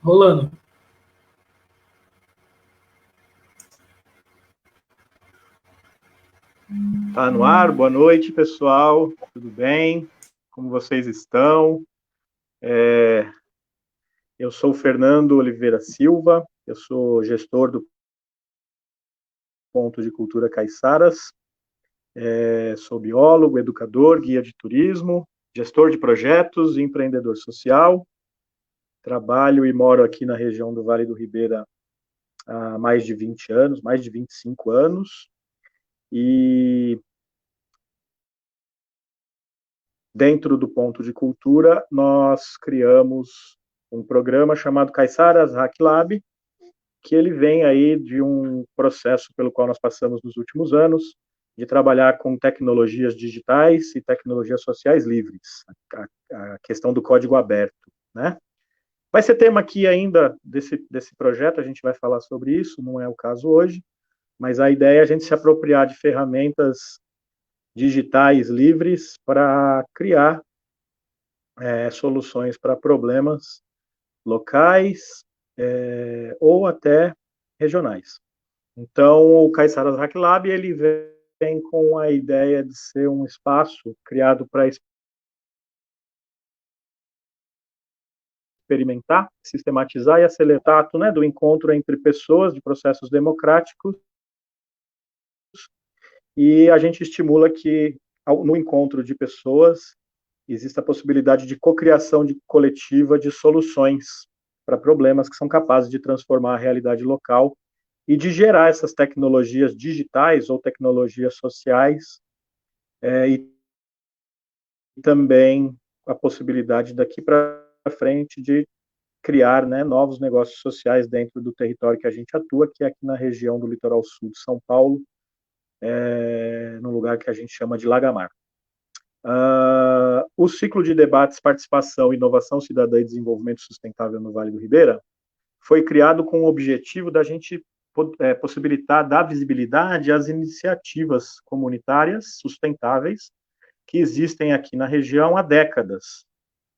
Rolando. Tá no ar, boa noite, pessoal, tudo bem? Como vocês estão? Eu sou o Fernando Oliveira Silva, eu sou gestor do Ponto de Cultura Caiçaras, sou biólogo, educador, guia de turismo, gestor de projetos e empreendedor social. Trabalho e moro aqui na região do Vale do Ribeira há mais de 20 anos, mais de 25 anos, e dentro do Ponto de Cultura, nós criamos um programa chamado Caiçaras Hack Lab, que ele vem aí de um processo pelo qual nós passamos nos últimos anos, de trabalhar com tecnologias digitais e tecnologias sociais livres, a questão do código aberto, né? Vai ser tema aqui ainda desse projeto, a gente vai falar sobre isso, não é o caso hoje, mas a ideia é a gente se apropriar de ferramentas digitais livres para criar soluções para problemas locais ou até regionais. Então, o Caiçaras Hack Lab, ele vem com a ideia de ser um espaço criado para experimentar, sistematizar e acelerar do encontro entre pessoas de processos democráticos, e a gente estimula que no encontro de pessoas exista a possibilidade de cocriação coletiva de soluções para problemas que são capazes de transformar a realidade local e de gerar essas tecnologias digitais ou tecnologias sociais, e também a possibilidade daqui para frente de criar, né, novos negócios sociais dentro do território que a gente atua, que é aqui na região do litoral sul de São Paulo, no lugar que a gente chama de Lagamar. O ciclo de debates, participação, inovação cidadã e desenvolvimento sustentável no Vale do Ribeira foi criado com o objetivo da gente possibilitar, dar visibilidade às iniciativas comunitárias sustentáveis que existem aqui na região há décadas.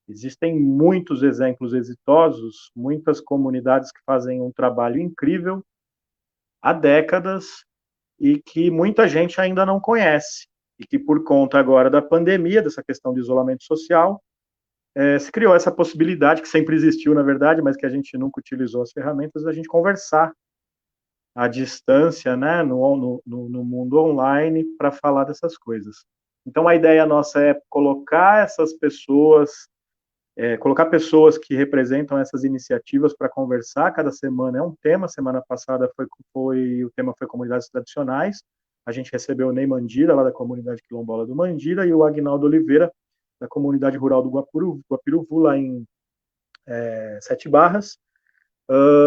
Existem muitos exemplos exitosos, muitas comunidades que fazem um trabalho incrível há décadas e que muita gente ainda não conhece. E que, por conta agora da pandemia, dessa questão de isolamento social, se criou essa possibilidade, que sempre existiu, na verdade, mas que a gente nunca utilizou as ferramentas, da gente conversar à distância, né, no mundo online, para falar dessas coisas. Então, a ideia nossa é colocar essas pessoas, colocar pessoas que representam essas iniciativas para conversar. Cada semana é um tema. Semana passada o tema foi comunidades tradicionais. A gente recebeu o Ney Mandira, lá da comunidade quilombola do Mandira, e o Agnaldo Oliveira, da comunidade rural do Guapiruvu, lá em Sete Barras,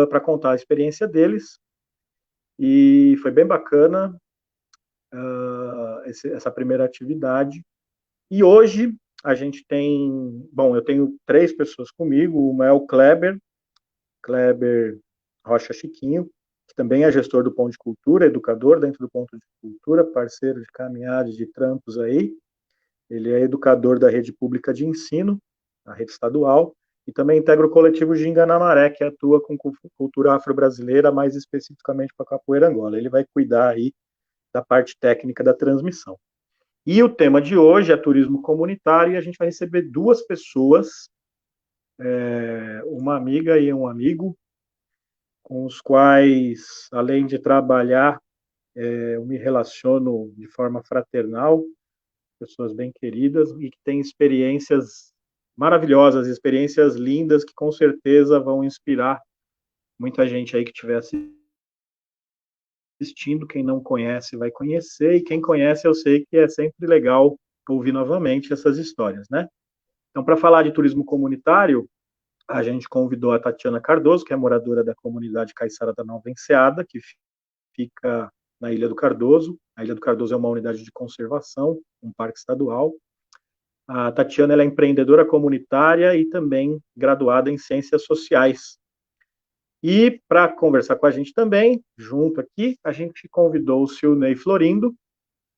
para contar a experiência deles. E foi bem bacana essa primeira atividade. E hoje a gente tem, bom, eu tenho 3 pessoas comigo. Uma é o Kleber Rocha Chiquinho, que também é gestor do Ponto de Cultura, educador dentro do Ponto de Cultura, parceiro de caminhadas, de trampos aí. Ele é educador da rede pública de ensino, a rede estadual, e também integra o coletivo Ginga na Maré, que atua com cultura afro-brasileira, mais especificamente com a capoeira Angola. Ele vai cuidar aí da parte técnica da transmissão. E o tema de hoje é turismo comunitário, e a gente vai receber 2 pessoas, uma amiga e um amigo, com os quais, além de trabalhar, eu me relaciono de forma fraternal, pessoas bem queridas e que têm experiências maravilhosas, experiências lindas, que com certeza vão inspirar muita gente aí que estiver assistindo. Quem não conhece vai conhecer, e quem conhece, eu sei que é sempre legal ouvir novamente essas histórias, né? Então, para falar de turismo comunitário, a gente convidou a Tatiana Cardoso, que é moradora da comunidade Caiçara da Nova Enseada, que fica na Ilha do Cardoso. A Ilha do Cardoso é uma unidade de conservação, um parque estadual. A Tatiana, ela é empreendedora comunitária e também graduada em Ciências Sociais. E para conversar com a gente também, junto aqui, a gente convidou o Silney Florindo,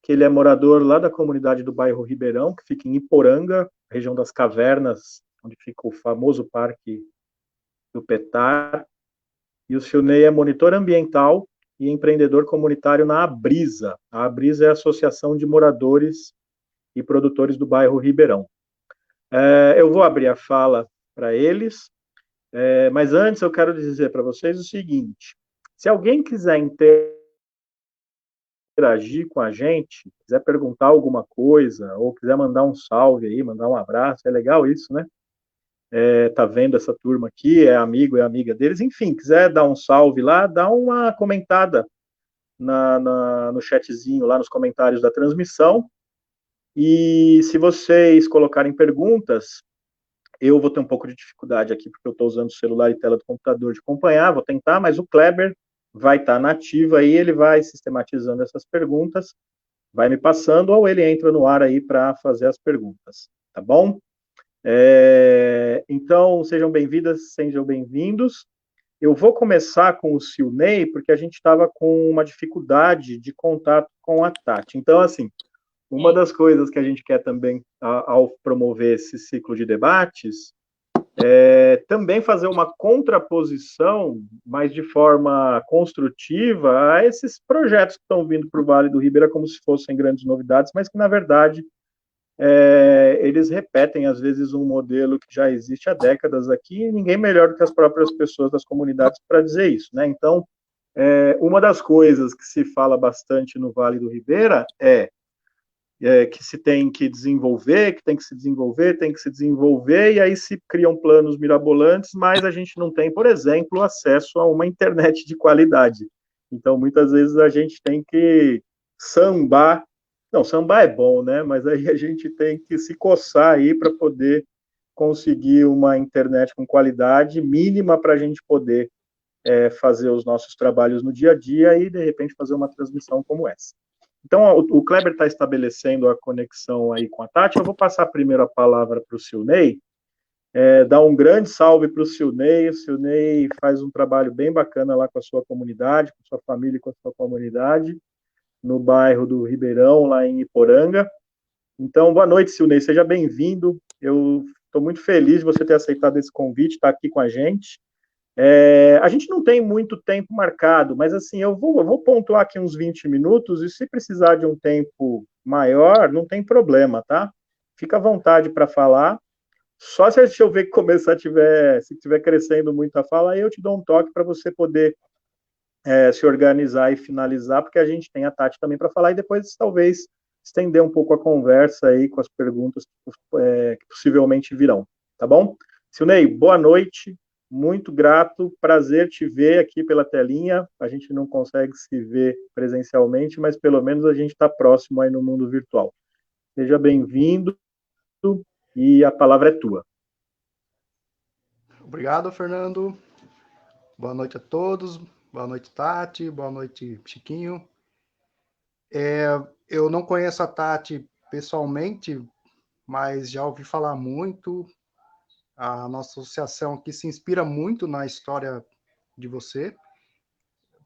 que ele é morador lá da comunidade do bairro Ribeirão, que fica em Iporanga, região das Cavernas, onde fica o famoso Parque do PETAR, e o Silney é monitor ambiental e empreendedor comunitário na Abrisa. A Abrisa é a Associação de Moradores e Produtores do Bairro Ribeirão. Eu vou abrir a fala para eles, mas antes eu quero dizer para vocês o seguinte: se alguém quiser interagir com a gente, quiser perguntar alguma coisa, ou quiser mandar um salve aí, mandar um abraço, é legal isso, né? Tá vendo essa turma aqui, é amigo, é amiga deles, enfim, quiser dar um salve lá, dá uma comentada no chatzinho, lá nos comentários da transmissão, e se vocês colocarem perguntas, eu vou ter um pouco de dificuldade aqui, porque eu estou usando o celular e tela do computador de acompanhar, vou tentar, mas o Kleber vai estar nativo aí, ele vai sistematizando essas perguntas, vai me passando, ou ele entra no ar aí para fazer as perguntas, tá bom? Então, sejam bem-vindas, sejam bem-vindos. Eu vou começar com o Silney, porque a gente estava com uma dificuldade de contato com a Tati. Então, assim, uma das coisas que a gente quer também, ao promover esse ciclo de debates, também fazer uma contraposição, mas de forma construtiva, a esses projetos que estão vindo para o Vale do Ribeira como se fossem grandes novidades, mas que, na verdade, eles repetem, às vezes, um modelo que já existe há décadas aqui, e ninguém melhor do que as próprias pessoas das comunidades para dizer isso, né? Então, uma das coisas que se fala bastante no Vale do Ribeira que se tem que desenvolver, que tem que se desenvolver, tem que se desenvolver, e aí se criam planos mirabolantes, mas a gente não tem, por exemplo, acesso a uma internet de qualidade. Então, muitas vezes a gente tem que sambar. Não, sambar é bom, né? Mas aí a gente tem que se coçar aí para poder conseguir uma internet com qualidade mínima para a gente poder fazer os nossos trabalhos no dia a dia e, de repente, fazer uma transmissão como essa. Então, o Kleber está estabelecendo a conexão aí com a Tati. Eu vou passar primeiro a palavra para o Silney, dar um grande salve para o Silney. O Silney faz um trabalho bem bacana lá com a sua comunidade, com a sua família e com a sua comunidade, no bairro do Ribeirão, lá em Iporanga. Então, boa noite, Silney, seja bem-vindo. Eu estou muito feliz de você ter aceitado esse convite, estar aqui com a gente. A gente não tem muito tempo marcado, mas assim, eu vou pontuar aqui uns 20 minutos, e se precisar de um tempo maior, não tem problema, tá? Fica à vontade para falar. Só se eu ver que se estiver crescendo muito a fala, aí eu te dou um toque para você poder se organizar e finalizar, porque a gente tem a Tati também para falar, e depois talvez estender um pouco a conversa aí com as perguntas que possivelmente virão, tá bom? Silney, boa noite, muito grato, prazer te ver aqui pela telinha, a gente não consegue se ver presencialmente, mas pelo menos a gente está próximo aí no mundo virtual. Seja bem-vindo e a palavra é tua. Obrigado, Fernando. Boa noite a todos. Boa noite, Tati. Boa noite, Chiquinho. Eu não conheço a Tati pessoalmente, mas já ouvi falar muito. A nossa associação aqui se inspira muito na história de você,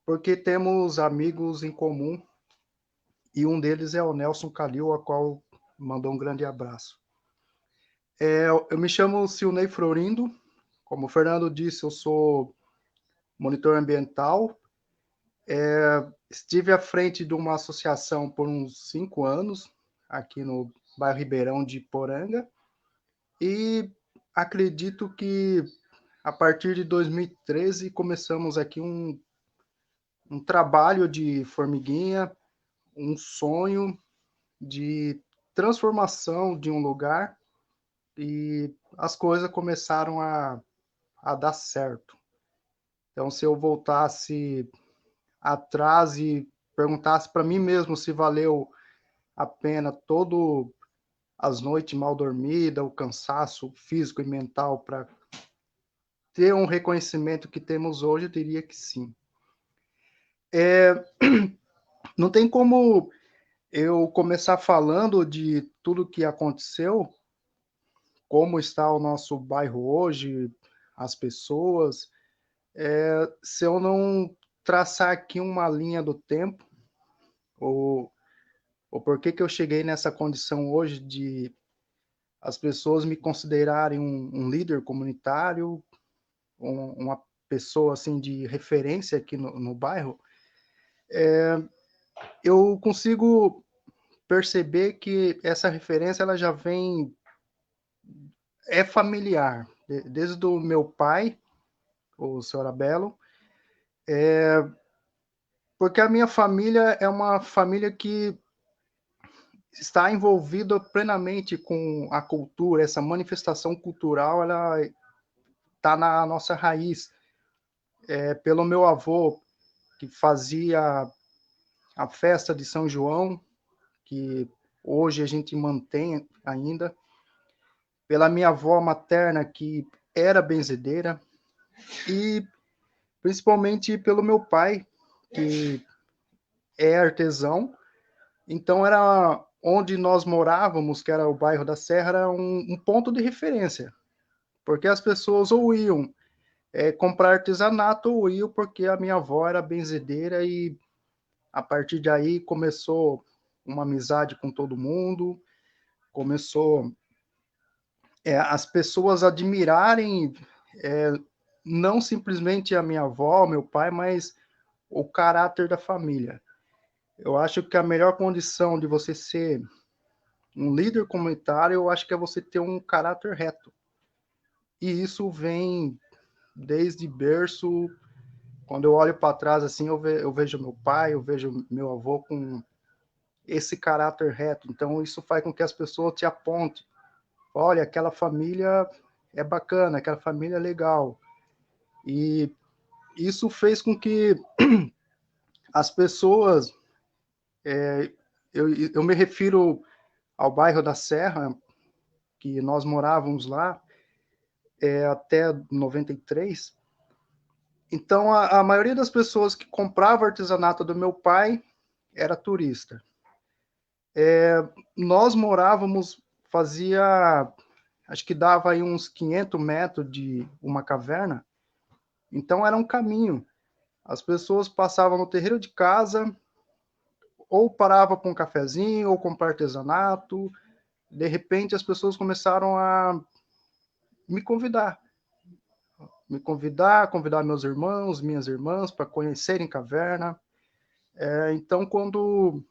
porque temos amigos em comum e um deles é o Nelson Calil, a qual mandou um grande abraço. Eu me chamo Silney Florindo. Como o Fernando disse, eu sou monitor ambiental. Estive à frente de uma associação por uns 5 anos, aqui no bairro Ribeirão de Iporanga, e acredito que a partir de 2013 começamos aqui um trabalho de formiguinha, um sonho de transformação de um lugar, e as coisas começaram a dar certo. Então, se eu voltasse atrás e perguntasse para mim mesmo se valeu a pena todo as noites mal dormidas, o cansaço físico e mental para ter um reconhecimento que temos hoje, eu diria que sim. Não tem como eu começar falando de tudo que aconteceu, como está o nosso bairro hoje, as pessoas, se eu não traçar aqui uma linha do tempo, ou por que eu cheguei nessa condição hoje de as pessoas me considerarem um líder comunitário, uma pessoa assim de referência aqui no bairro, eu consigo perceber que essa referência ela já vem, é familiar, desde o meu pai, o senhor Abelo, porque a minha família é uma família que está envolvida plenamente com a cultura, essa manifestação cultural, ela está na nossa raiz. Pelo meu avô, que fazia a festa de São João, que hoje a gente mantém ainda, pela minha avó materna, que era benzedeira, e principalmente pelo meu pai, que é artesão. Então, era onde nós morávamos, que era o bairro da Serra, era um ponto de referência, porque as pessoas ou iam comprar artesanato ou iam porque a minha avó era benzedeira e a partir de aí começou uma amizade com todo mundo, começou as pessoas admirarem não simplesmente a minha avó, meu pai, mas o caráter da família. Eu acho que a melhor condição de você ser um líder comunitário, eu acho que é você ter um caráter reto. E isso vem desde berço. Quando eu olho para trás, assim, eu vejo meu pai, eu vejo meu avô com esse caráter reto. Então, isso faz com que as pessoas te apontem. Olha, aquela família é bacana, aquela família é legal. E isso fez com que as pessoas, eu me refiro ao bairro da Serra, que nós morávamos lá até 93. Então, a maioria das pessoas que comprava artesanato do meu pai era turista. Nós morávamos, fazia, acho que dava aí uns 500 metros de uma caverna, então era um caminho. As pessoas passavam no terreiro de casa, ou parava para um cafezinho, ou comprar artesanato. De repente, as pessoas começaram a me convidar. Convidar meus irmãos, minhas irmãs, para conhecerem caverna. Então, quando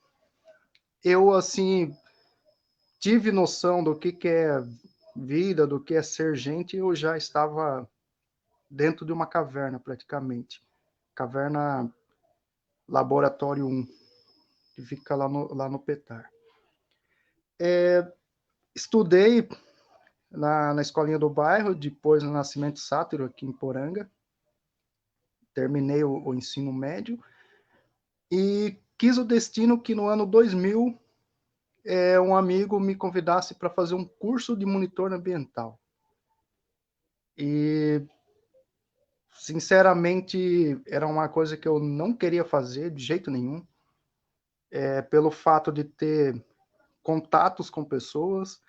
eu, assim, tive noção do que é vida, do que é ser gente, eu já estava dentro de uma caverna, praticamente. Caverna Laboratório 1, que fica lá no Petar. Estudei na escolinha do bairro, depois no Nascimento Sátiro, aqui em Poranga. Terminei o ensino médio e quis o destino que no ano 2000 um amigo me convidasse para fazer um curso de monitor ambiental. E, sinceramente, era uma coisa que eu não queria fazer de jeito nenhum, pelo fato de ter contatos com pessoas,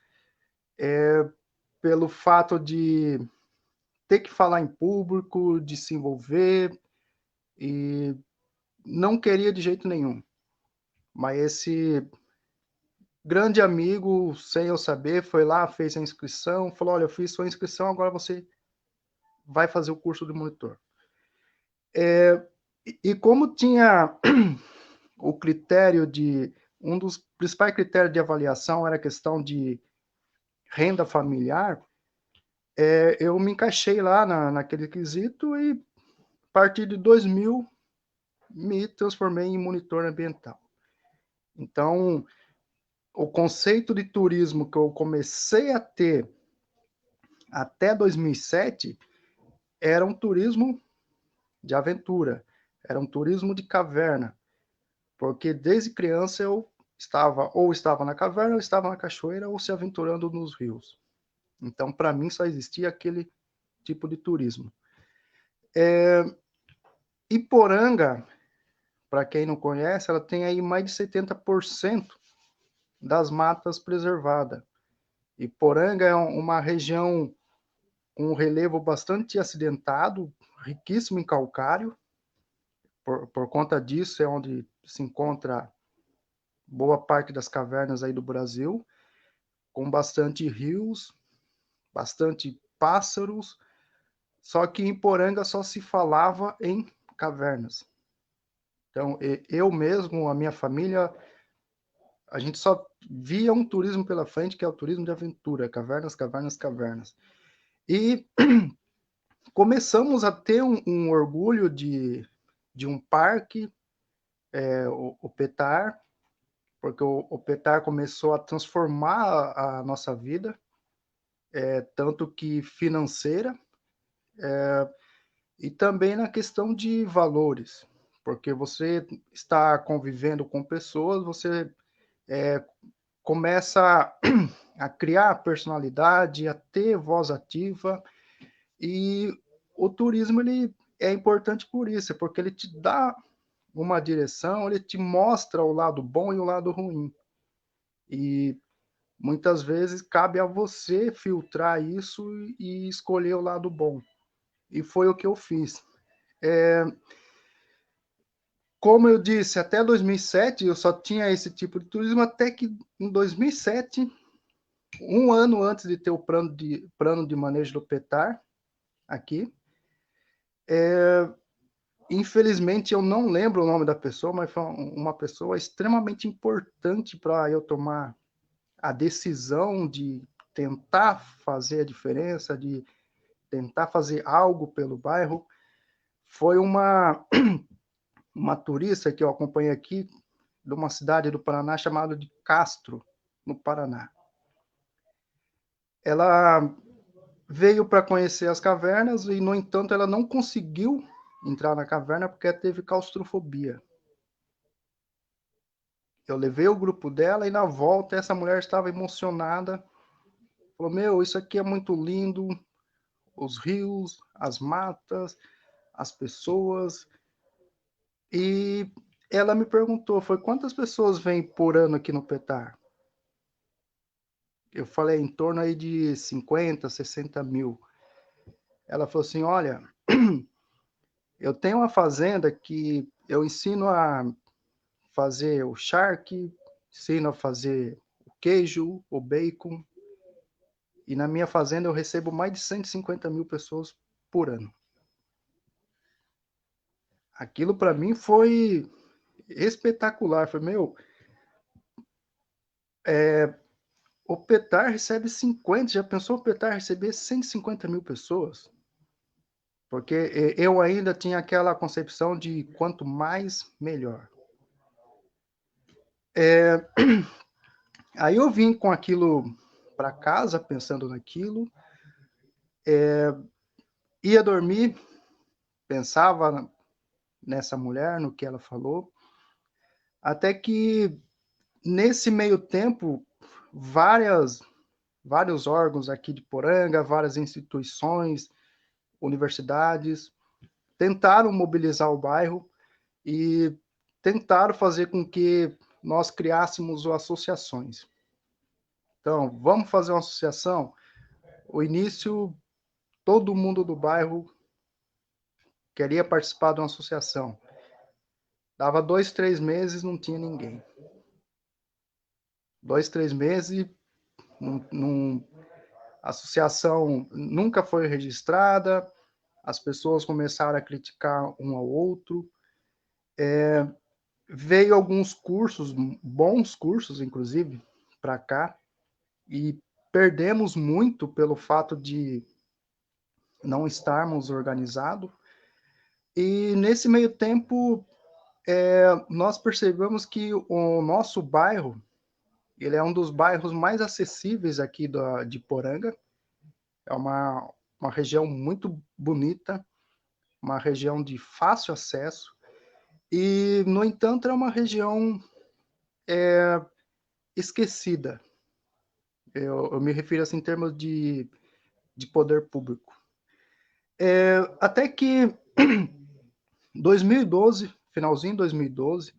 pelo fato de ter que falar em público, de se envolver, e não queria de jeito nenhum. Mas esse grande amigo, sem eu saber, foi lá, fez a inscrição, falou: olha, eu fiz sua inscrição, agora você vai fazer o curso de monitor. E como tinha o critério de... Um dos principais critérios de avaliação era a questão de renda familiar, eu me encaixei lá naquele quesito e, a partir de 2000, me transformei em monitor ambiental. Então, o conceito de turismo que eu comecei a ter até 2007 era um turismo de aventura, era um turismo de caverna, porque desde criança eu estava na caverna, ou estava na cachoeira, ou se aventurando nos rios. Então, para mim, só existia aquele tipo de turismo. Iporanga, para quem não conhece, ela tem aí mais de 70% das matas preservadas. Iporanga é uma região com um relevo bastante acidentado, riquíssimo em calcário. Por conta disso, é onde se encontra boa parte das cavernas aí do Brasil, com bastante rios, bastante pássaros, Só que em Poranga só se falava em cavernas. Então, eu mesmo, a minha família, a gente só via um turismo pela frente, que é o turismo de aventura, cavernas, cavernas, cavernas. E começamos a ter um orgulho de um parque, o Petar, porque o Petar começou a transformar a nossa vida, tanto que financeira, e também na questão de valores, porque você está convivendo com pessoas, você começa a criar personalidade, a ter voz ativa, e o turismo ele é importante por isso, porque ele te dá uma direção, ele te mostra o lado bom e o lado ruim. E muitas vezes cabe a você filtrar isso e escolher o lado bom. E foi o que eu fiz. Como eu disse, até 2007 eu só tinha esse tipo de turismo, até que em 2007, um ano antes de ter o plano de manejo do PETAR aqui, infelizmente eu não lembro o nome da pessoa, mas foi uma pessoa extremamente importante para eu tomar a decisão de tentar fazer a diferença, de tentar fazer algo pelo bairro. Foi uma turista que eu acompanhei aqui, de uma cidade do Paraná chamada de Castro, no Paraná. Ela veio para conhecer as cavernas e, no entanto, ela não conseguiu entrar na caverna porque teve claustrofobia. Eu levei o grupo dela e, na volta, essa mulher estava emocionada. Falou, meu, isso aqui é muito lindo, os rios, as matas, as pessoas. E ela me perguntou, foi quantas pessoas vêm por ano aqui no Petar? Eu falei, em torno aí de 50, 60 mil. Ela falou assim, olha, eu tenho uma fazenda que eu ensino a fazer o charque, ensino a fazer o queijo, o bacon, e na minha fazenda eu recebo mais de 150 mil pessoas por ano. Aquilo para mim foi espetacular. Foi, meu, o Petar recebe 50, já pensou o Petar receber 150 mil pessoas? Porque eu ainda tinha aquela concepção de quanto mais, melhor. Aí eu vim com aquilo para casa, pensando naquilo, ia dormir, pensava nessa mulher, no que ela falou, até que nesse meio tempo, vários órgãos aqui de Poranga, várias instituições, universidades, tentaram mobilizar o bairro e tentaram fazer com que nós criássemos associações. Então, vamos fazer uma associação? O início, todo mundo do bairro queria participar de uma associação. Dava 2, 3 meses, não tinha ninguém. 2, 3 meses, a associação nunca foi registrada, as pessoas começaram a criticar um ao outro. Veio alguns cursos, bons cursos, inclusive, para cá, e perdemos muito pelo fato de não estarmos organizados. E nesse meio tempo, nós percebemos que o nosso bairro, ele é um dos bairros mais acessíveis aqui de Poranga. É uma região muito bonita, uma região de fácil acesso, e, no entanto, é uma região esquecida. Eu me refiro assim, em termos de poder público. Até que 2012, finalzinho de 2012,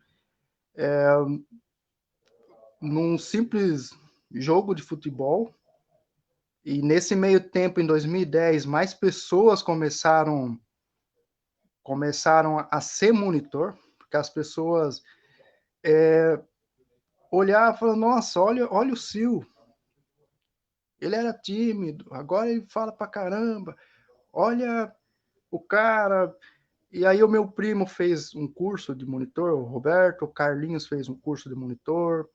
num simples jogo de futebol, e nesse meio tempo, em 2010, mais pessoas começaram a ser monitor, porque as pessoas olhavam e falavam, nossa, olha o Sil, ele era tímido, agora ele fala pra caramba, olha o cara. E aí o meu primo fez um curso de monitor, o Roberto, o Carlinhos fez um curso de monitor.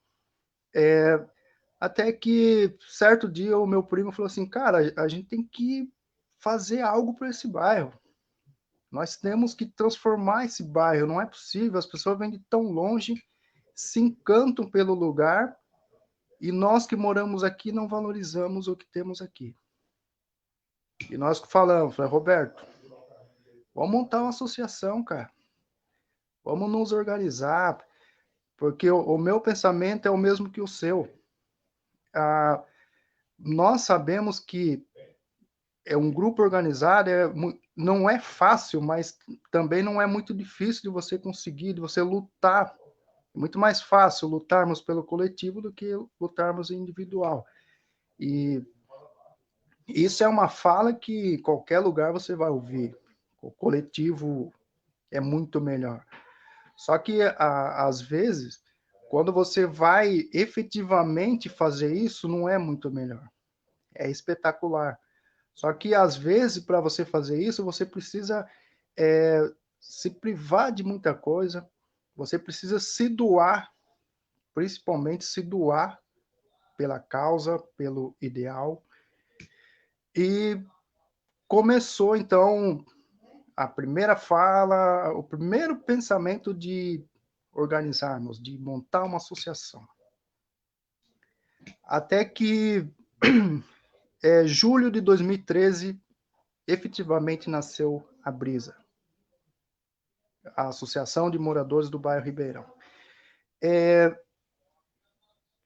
Até que certo dia o meu primo falou assim, cara, a gente tem que fazer algo para esse bairro. Nós temos que transformar esse bairro, não é possível, as pessoas vêm de tão longe, se encantam pelo lugar, e nós que moramos aqui não valorizamos o que temos aqui. E nós falamos, falei, Roberto, vamos montar uma associação, cara. Vamos nos organizar, porque o meu pensamento é o mesmo que o seu. Ah, nós sabemos que é um grupo organizado, não é fácil, mas também não é muito difícil de você conseguir, de você lutar. É muito mais fácil lutarmos pelo coletivo do que lutarmos individual. E isso é uma fala que em qualquer lugar você vai ouvir. O coletivo é muito melhor. Só que, às vezes, quando você vai efetivamente fazer isso, não é muito melhor. É espetacular. Só que, às vezes, para você fazer isso, você precisa se privar de muita coisa, você precisa se doar, principalmente se doar pela causa, pelo ideal. E começou, então, a primeira fala, o primeiro pensamento de organizarmos, de montar uma associação. Até que, julho de 2013, efetivamente nasceu a Brisa, a Associação de Moradores do Bairro Ribeirão.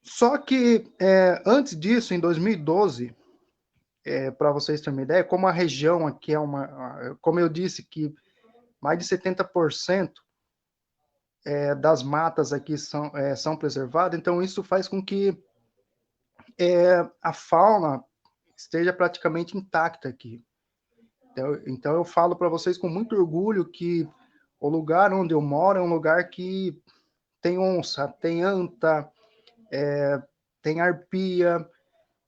Só que, antes disso, em 2012, para vocês terem uma ideia, como a região aqui como eu disse, que mais de 70% das matas aqui são preservadas, então isso faz com que a fauna esteja praticamente intacta aqui. Então eu falo para vocês com muito orgulho que o lugar onde eu moro é um lugar que tem onça, tem anta, tem arpia,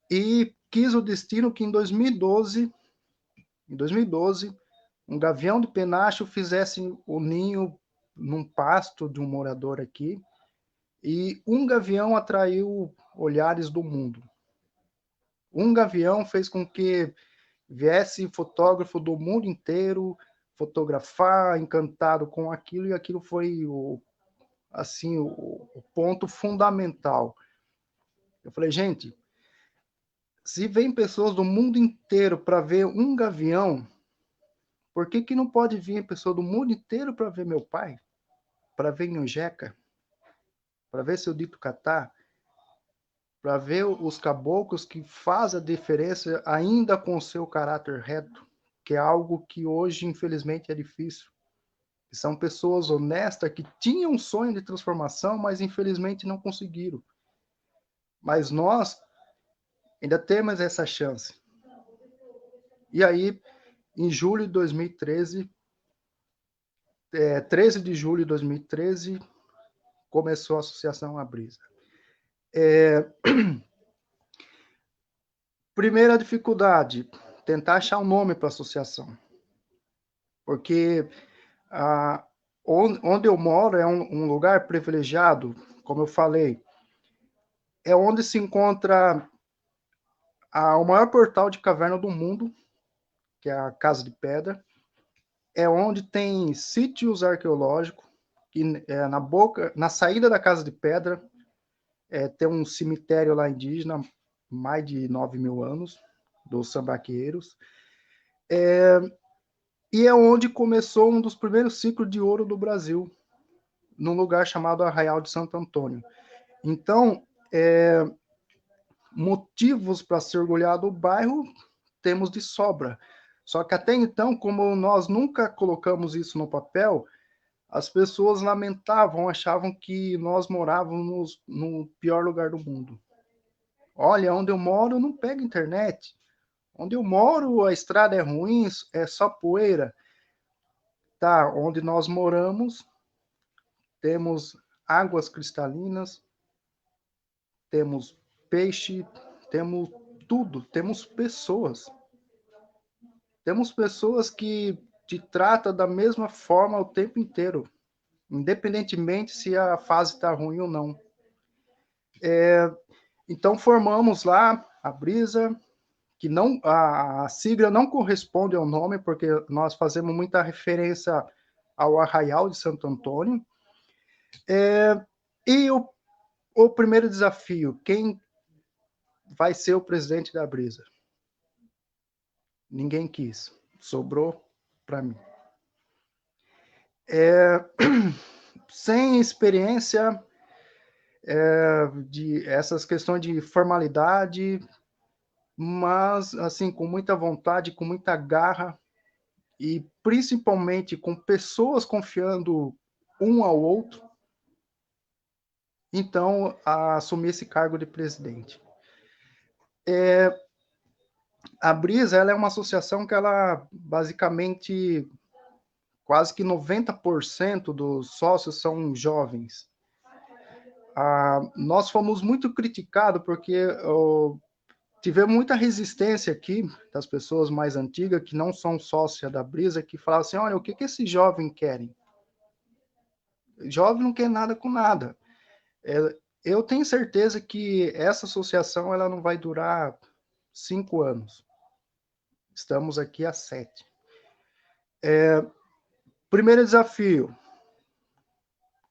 e quis o destino que em 2012, um gavião de penacho fizesse o ninho num pasto de um morador aqui, e um gavião atraiu olhares do mundo. Um gavião fez com que viesse fotógrafo do mundo inteiro fotografar, encantado com aquilo, e aquilo foi o ponto fundamental. Eu falei, gente, se vem pessoas do mundo inteiro para ver um gavião, por que não pode vir pessoa do mundo inteiro para ver meu pai? Para ver Nhojeca? Para ver seu Dito Catá? Para ver os caboclos que fazem a diferença ainda com seu caráter reto, que é algo que hoje, infelizmente, é difícil. São pessoas honestas que tinham um sonho de transformação, mas infelizmente não conseguiram. Mas nós ainda temos essa chance. E aí, em julho de 2013, 13 de julho de 2013, começou a Associação A Brisa. Primeira dificuldade, tentar achar um nome para a associação. Porque onde eu moro é um lugar privilegiado, como eu falei, é onde se encontra o maior portal de caverna do mundo, que é a Casa de Pedra, é onde tem sítios arqueológicos, e na saída da Casa de Pedra, tem um cemitério lá indígena, mais de 9.000 anos, dos sambaqueiros, e é onde começou um dos primeiros ciclos de ouro do Brasil, num lugar chamado Arraial de Santo Antônio. Então, motivos para se orgulhar do bairro temos de sobra. Só que até então, como nós nunca colocamos isso no papel, as pessoas lamentavam, achavam que nós morávamos no pior lugar do mundo. Olha, onde eu moro não pega internet. Onde eu moro, a estrada é ruim, é só poeira. Tá, onde nós moramos, temos águas cristalinas, temos peixe, temos tudo, temos pessoas. Temos pessoas que te tratam da mesma forma o tempo inteiro, independentemente se a fase está ruim ou não. Então, formamos lá a Brisa, que não, a sigla não corresponde ao nome, porque nós fazemos muita referência ao Arraial de Santo Antônio. E o primeiro desafio, quem vai ser o presidente da Brisa? Ninguém quis, sobrou para mim. Sem experiência, de essas questões de formalidade, mas assim com muita vontade, com muita garra e principalmente com pessoas confiando um ao outro, então assumi esse cargo de presidente. A Brisa, ela é uma associação que ela basicamente quase que 90% dos sócios são jovens. Nós fomos muito criticados porque tivemos muita resistência aqui das pessoas mais antigas, que não são sócias da Brisa, que falavam assim, olha, o que esses jovens querem? Jovem não quer nada com nada. Eu tenho certeza que essa associação ela não vai durar 5 anos. Estamos aqui há 7. Primeiro desafio.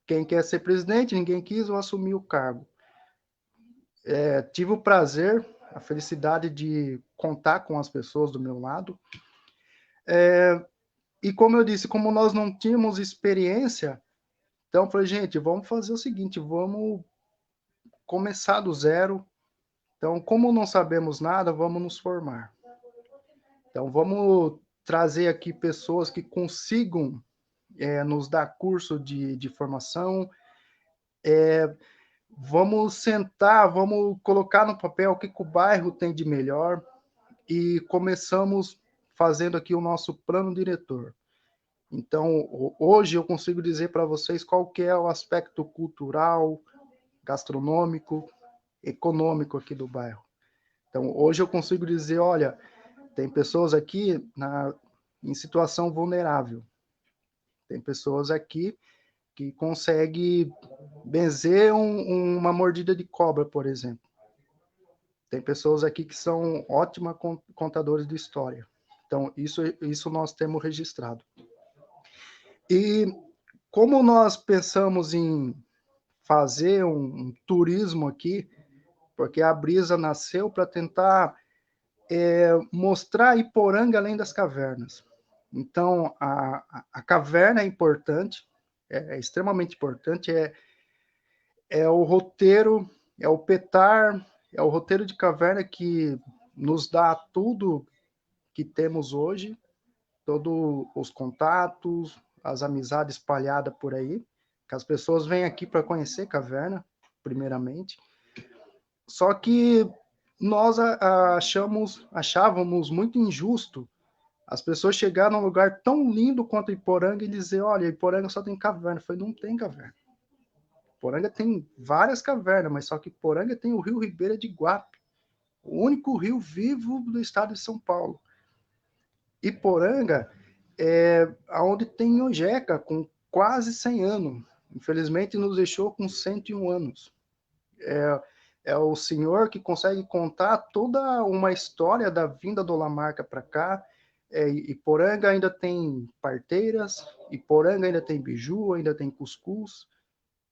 Quem quer ser presidente, ninguém quis, eu assumi o cargo. Tive o prazer, a felicidade de contar com as pessoas do meu lado. E como eu disse, como nós não tínhamos experiência, então falei, gente, vamos fazer o seguinte, vamos começar do zero. Então, como não sabemos nada, vamos nos formar. Então, vamos trazer aqui pessoas que consigam nos dar curso de formação, vamos sentar, vamos colocar no papel o que o bairro tem de melhor e começamos fazendo aqui o nosso plano diretor. Então, hoje eu consigo dizer para vocês qual que é o aspecto cultural, gastronômico, econômico aqui do bairro. Então, hoje eu consigo dizer, olha, tem pessoas aqui em situação vulnerável. Tem pessoas aqui que conseguem benzer uma mordida de cobra, por exemplo. Tem pessoas aqui que são ótimas contadores de história. Então, isso nós temos registrado. E como nós pensamos em fazer um turismo aqui, porque a Brisa nasceu para tentar mostrar Iporanga além das cavernas. Então, a caverna é importante, é extremamente importante, é o roteiro, é o PETAR, é o roteiro de caverna que nos dá tudo que temos hoje, todos os contatos, as amizades espalhadas por aí, que as pessoas vêm aqui para conhecer caverna, primeiramente. Só que nós achávamos muito injusto as pessoas chegarem num lugar tão lindo quanto Iporanga e dizer, olha, Iporanga só tem caverna. Eu falei, não tem caverna. Iporanga tem várias cavernas, mas só que Iporanga tem o Rio Ribeira de Iguape, o único rio vivo do estado de São Paulo. Iporanga é onde tem Ojeca, com quase 100 anos. Infelizmente, nos deixou com 101 anos. É o senhor que consegue contar toda uma história da vinda do Lamarca para cá. Iporanga ainda tem parteiras, Iporanga ainda tem biju, ainda tem cuscuz,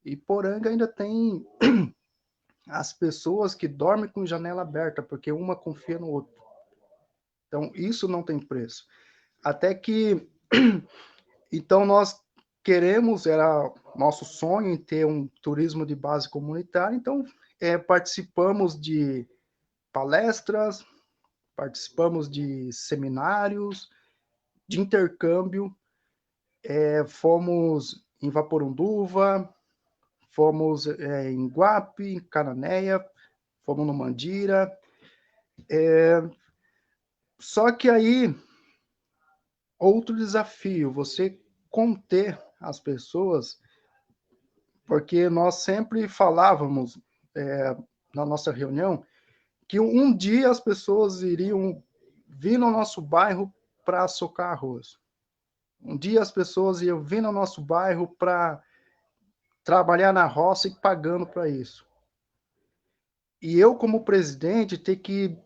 Iporanga ainda tem as pessoas que dormem com janela aberta, porque uma confia no outro. Então, isso não tem preço. Até que, então, nós queremos, era nosso sonho em ter um turismo de base comunitária, então, participamos de palestras, participamos de seminários, de intercâmbio, fomos em Vaporunduva, fomos em Guape, em Cananéia, fomos no Mandira. Só que aí, outro desafio, você conter as pessoas, porque nós sempre falávamos na nossa reunião que um dia as pessoas iriam vir no nosso bairro para socar arroz. Um dia as pessoas iam vir no nosso bairro para trabalhar na roça e pagando para isso. E eu, como presidente, ter que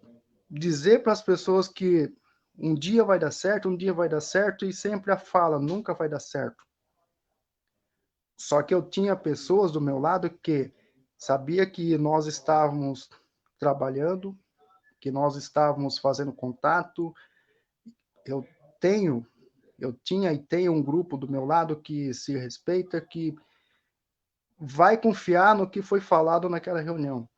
dizer para as pessoas que um dia vai dar certo, um dia vai dar certo, e sempre a fala, nunca vai dar certo. Só que eu tinha pessoas do meu lado que sabia que nós estávamos trabalhando, que nós estávamos fazendo contato. Eu tenho, eu tinha e tenho um grupo do meu lado que se respeita, que vai confiar no que foi falado naquela reunião.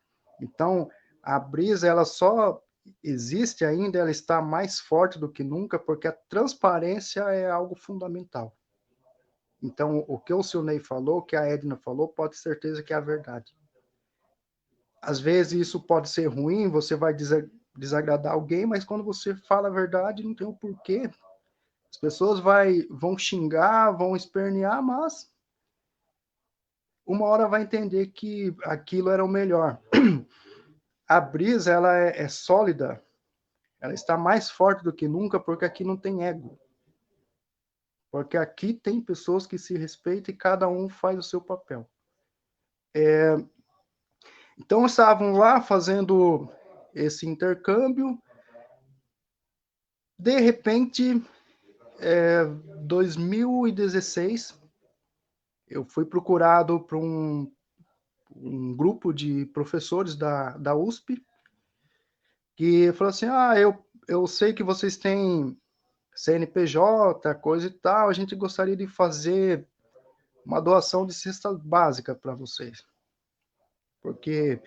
Então, a Brisa, ela só existe ainda, ela está mais forte do que nunca, porque a transparência é algo fundamental. Então, o que o Silney falou, o que a Edna falou, pode ter certeza que é a verdade. Às vezes isso pode ser ruim, você vai desagradar alguém, mas quando você fala a verdade, não tem o porquê. As pessoas vão xingar, vão espernear, mas uma hora vai entender que aquilo era o melhor. A Brisa, ela é sólida, ela está mais forte do que nunca, porque aqui não tem ego. Porque aqui tem pessoas que se respeitam e cada um faz o seu papel. Então, estavam lá fazendo esse intercâmbio. De repente, 2016, eu fui procurado por um grupo de professores da USP, que falou assim, eu sei que vocês têm CNPJ, coisa e tal, a gente gostaria de fazer uma doação de cesta básica para vocês. Porque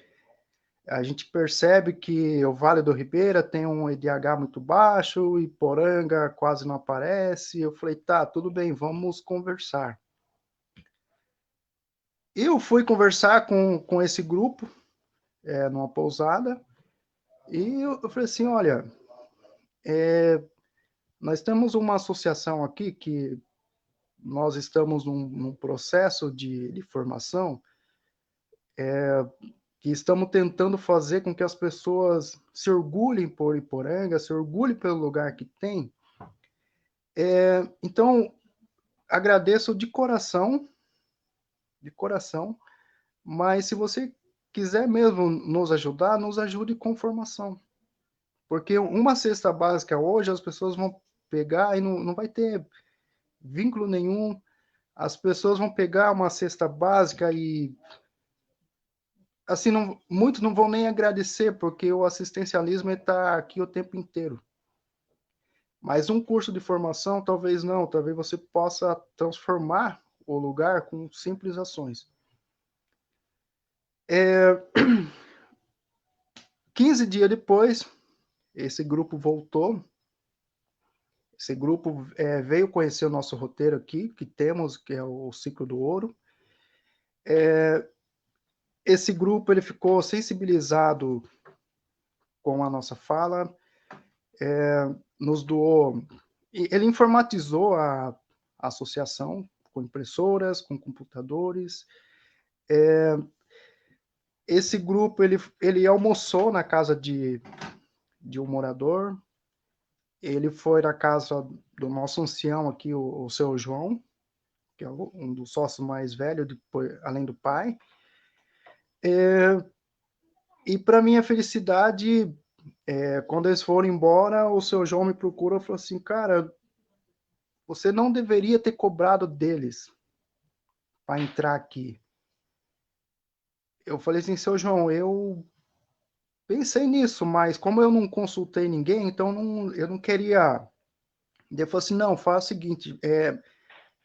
a gente percebe que o Vale do Ribeira tem um IDH muito baixo, e Poranga quase não aparece. Eu falei, tá, tudo bem, vamos conversar. Eu fui conversar com esse grupo, numa pousada, e eu falei assim, olha, nós temos uma associação aqui que nós estamos num processo de formação, que estamos tentando fazer com que as pessoas se orgulhem por Iporanga, se orgulhem pelo lugar que tem. Então, agradeço de coração, mas se você quiser mesmo nos ajudar, nos ajude com formação. Porque uma cesta básica hoje, as pessoas vão pegar e não vai ter vínculo nenhum. As pessoas vão pegar uma cesta básica e assim, muitos não vão nem agradecer, porque o assistencialismo está aqui o tempo inteiro. Mas um curso de formação, talvez não, talvez você possa transformar o lugar com simples ações. 15 dias depois, esse grupo voltou, esse grupo veio conhecer o nosso roteiro aqui, que temos, que é o Ciclo do Ouro. Esse grupo ele ficou sensibilizado com a nossa fala, nos doou, ele informatizou a associação com impressoras, com computadores. Esse grupo ele almoçou na casa de um morador, ele foi na casa do nosso ancião aqui, o seu João, que é um dos sócios mais velhos, além do pai. E para minha felicidade, quando eles foram embora, o seu João me procurou e falou assim, cara, você não deveria ter cobrado deles para entrar aqui. Eu falei assim, seu João, eu pensei nisso, mas como eu não consultei ninguém, então eu não queria. Ele falou assim, não, faz o seguinte,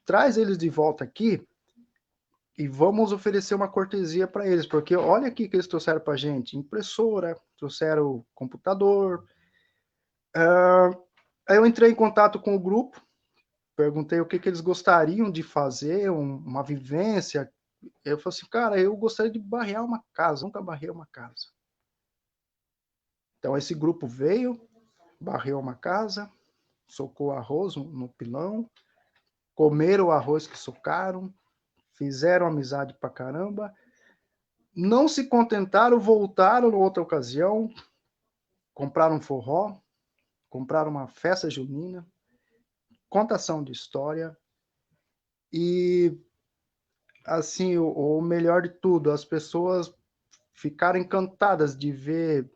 traz eles de volta aqui e vamos oferecer uma cortesia para eles, porque olha aqui que eles trouxeram para a gente, impressora, trouxeram computador. Aí eu entrei em contato com o grupo, perguntei o que eles gostariam de fazer, uma vivência. Eu falei assim, cara, eu gostaria de barrear uma casa, nunca barrei uma casa. Então esse grupo veio, barreu uma casa, socou arroz no pilão, comeram o arroz que socaram, fizeram amizade pra caramba, não se contentaram, voltaram na outra ocasião, compraram um forró, compraram uma festa junina, contação de história e, assim, o melhor de tudo, as pessoas ficaram encantadas de ver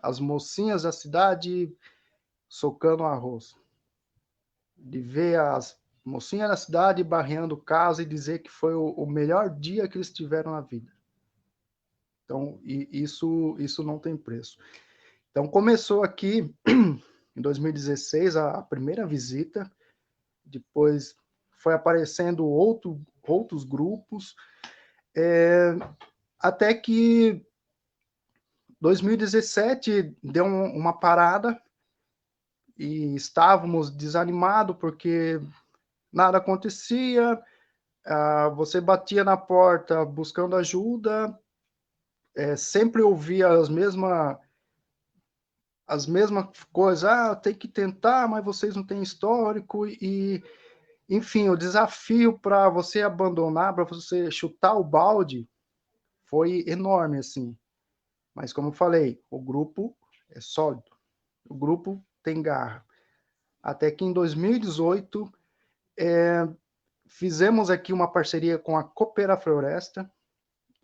as mocinhas da cidade socando arroz, de ver as mocinhas da cidade barreando casa e dizer que foi o melhor dia que eles tiveram na vida. Então, isso não tem preço. Então, começou aqui em 2016 a primeira visita, depois foi aparecendo outros grupos, até que 2017 deu uma parada e estávamos desanimados porque nada acontecia, você batia na porta buscando ajuda, sempre ouvia as mesmas coisas, tem que tentar, mas vocês não têm histórico, e enfim, o desafio para você abandonar, para você chutar o balde, foi enorme, assim. Mas, como eu falei, o grupo é sólido, o grupo tem garra. Até que em 2018, fizemos aqui uma parceria com a Coopera Floresta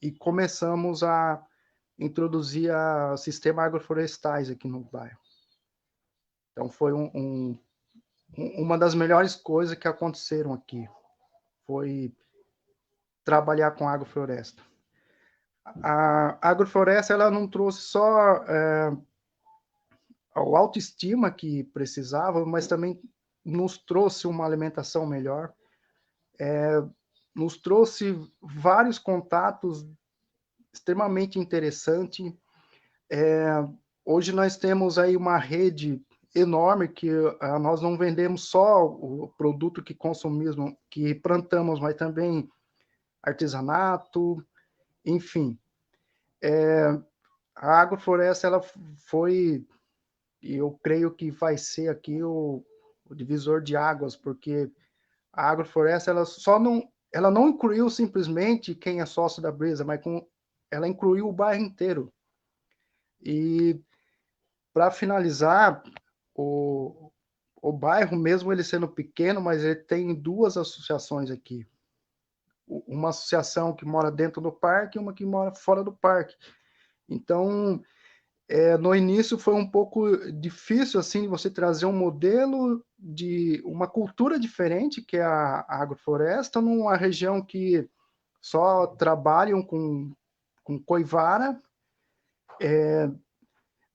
e começamos a introduzir o sistema agroflorestais aqui no bairro. Então, foi uma das melhores coisas que aconteceram aqui. Foi trabalhar com agrofloresta. A agrofloresta, ela não trouxe só a autoestima que precisava, mas também nos trouxe uma alimentação melhor, nos trouxe vários contatos extremamente interessantes. Hoje nós temos aí uma rede enorme que nós não vendemos só o produto que consumimos, que plantamos, mas também artesanato, enfim. A agrofloresta, ela foi, e eu creio que vai ser aqui o divisor de águas, porque a agrofloresta, ela não incluiu simplesmente quem é sócio da Brisa, mas ela incluiu o bairro inteiro. E, para finalizar, o bairro, mesmo ele sendo pequeno, mas ele tem duas associações aqui. Uma associação que mora dentro do parque e uma que mora fora do parque. Então, no início foi um pouco difícil assim você trazer um modelo de uma cultura diferente, que é a agrofloresta, numa região que só trabalham com coivara,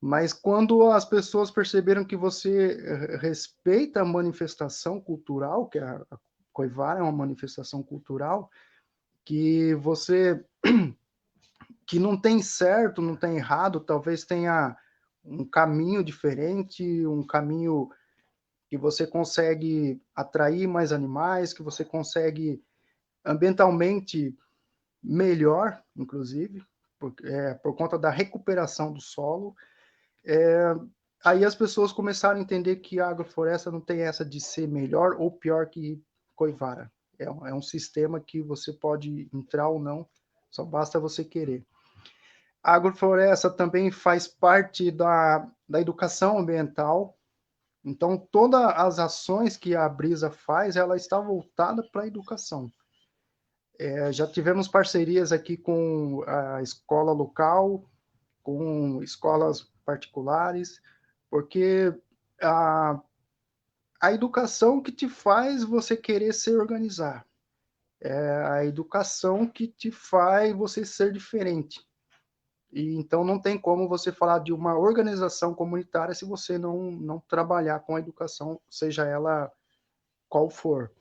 mas quando as pessoas perceberam que você respeita a manifestação cultural, que a coivara é uma manifestação cultural, que você que não tem certo, não tem errado, talvez tenha um caminho diferente, um caminho que você consegue atrair mais animais, que você consegue ambientalmente melhor, inclusive, por conta da recuperação do solo. Aí as pessoas começaram a entender que a agrofloresta não tem essa de ser melhor ou pior que coivara. É um sistema que você pode entrar ou não, só basta você querer. A agrofloresta também faz parte da educação ambiental. Então, todas as ações que a Brisa faz, ela está voltada para a educação. Já tivemos parcerias aqui com a escola local, com escolas particulares, porque a educação que te faz você querer se organizar. É a educação que te faz você ser diferente. E então não tem como você falar de uma organização comunitária se você não trabalhar com a educação, seja ela qual for.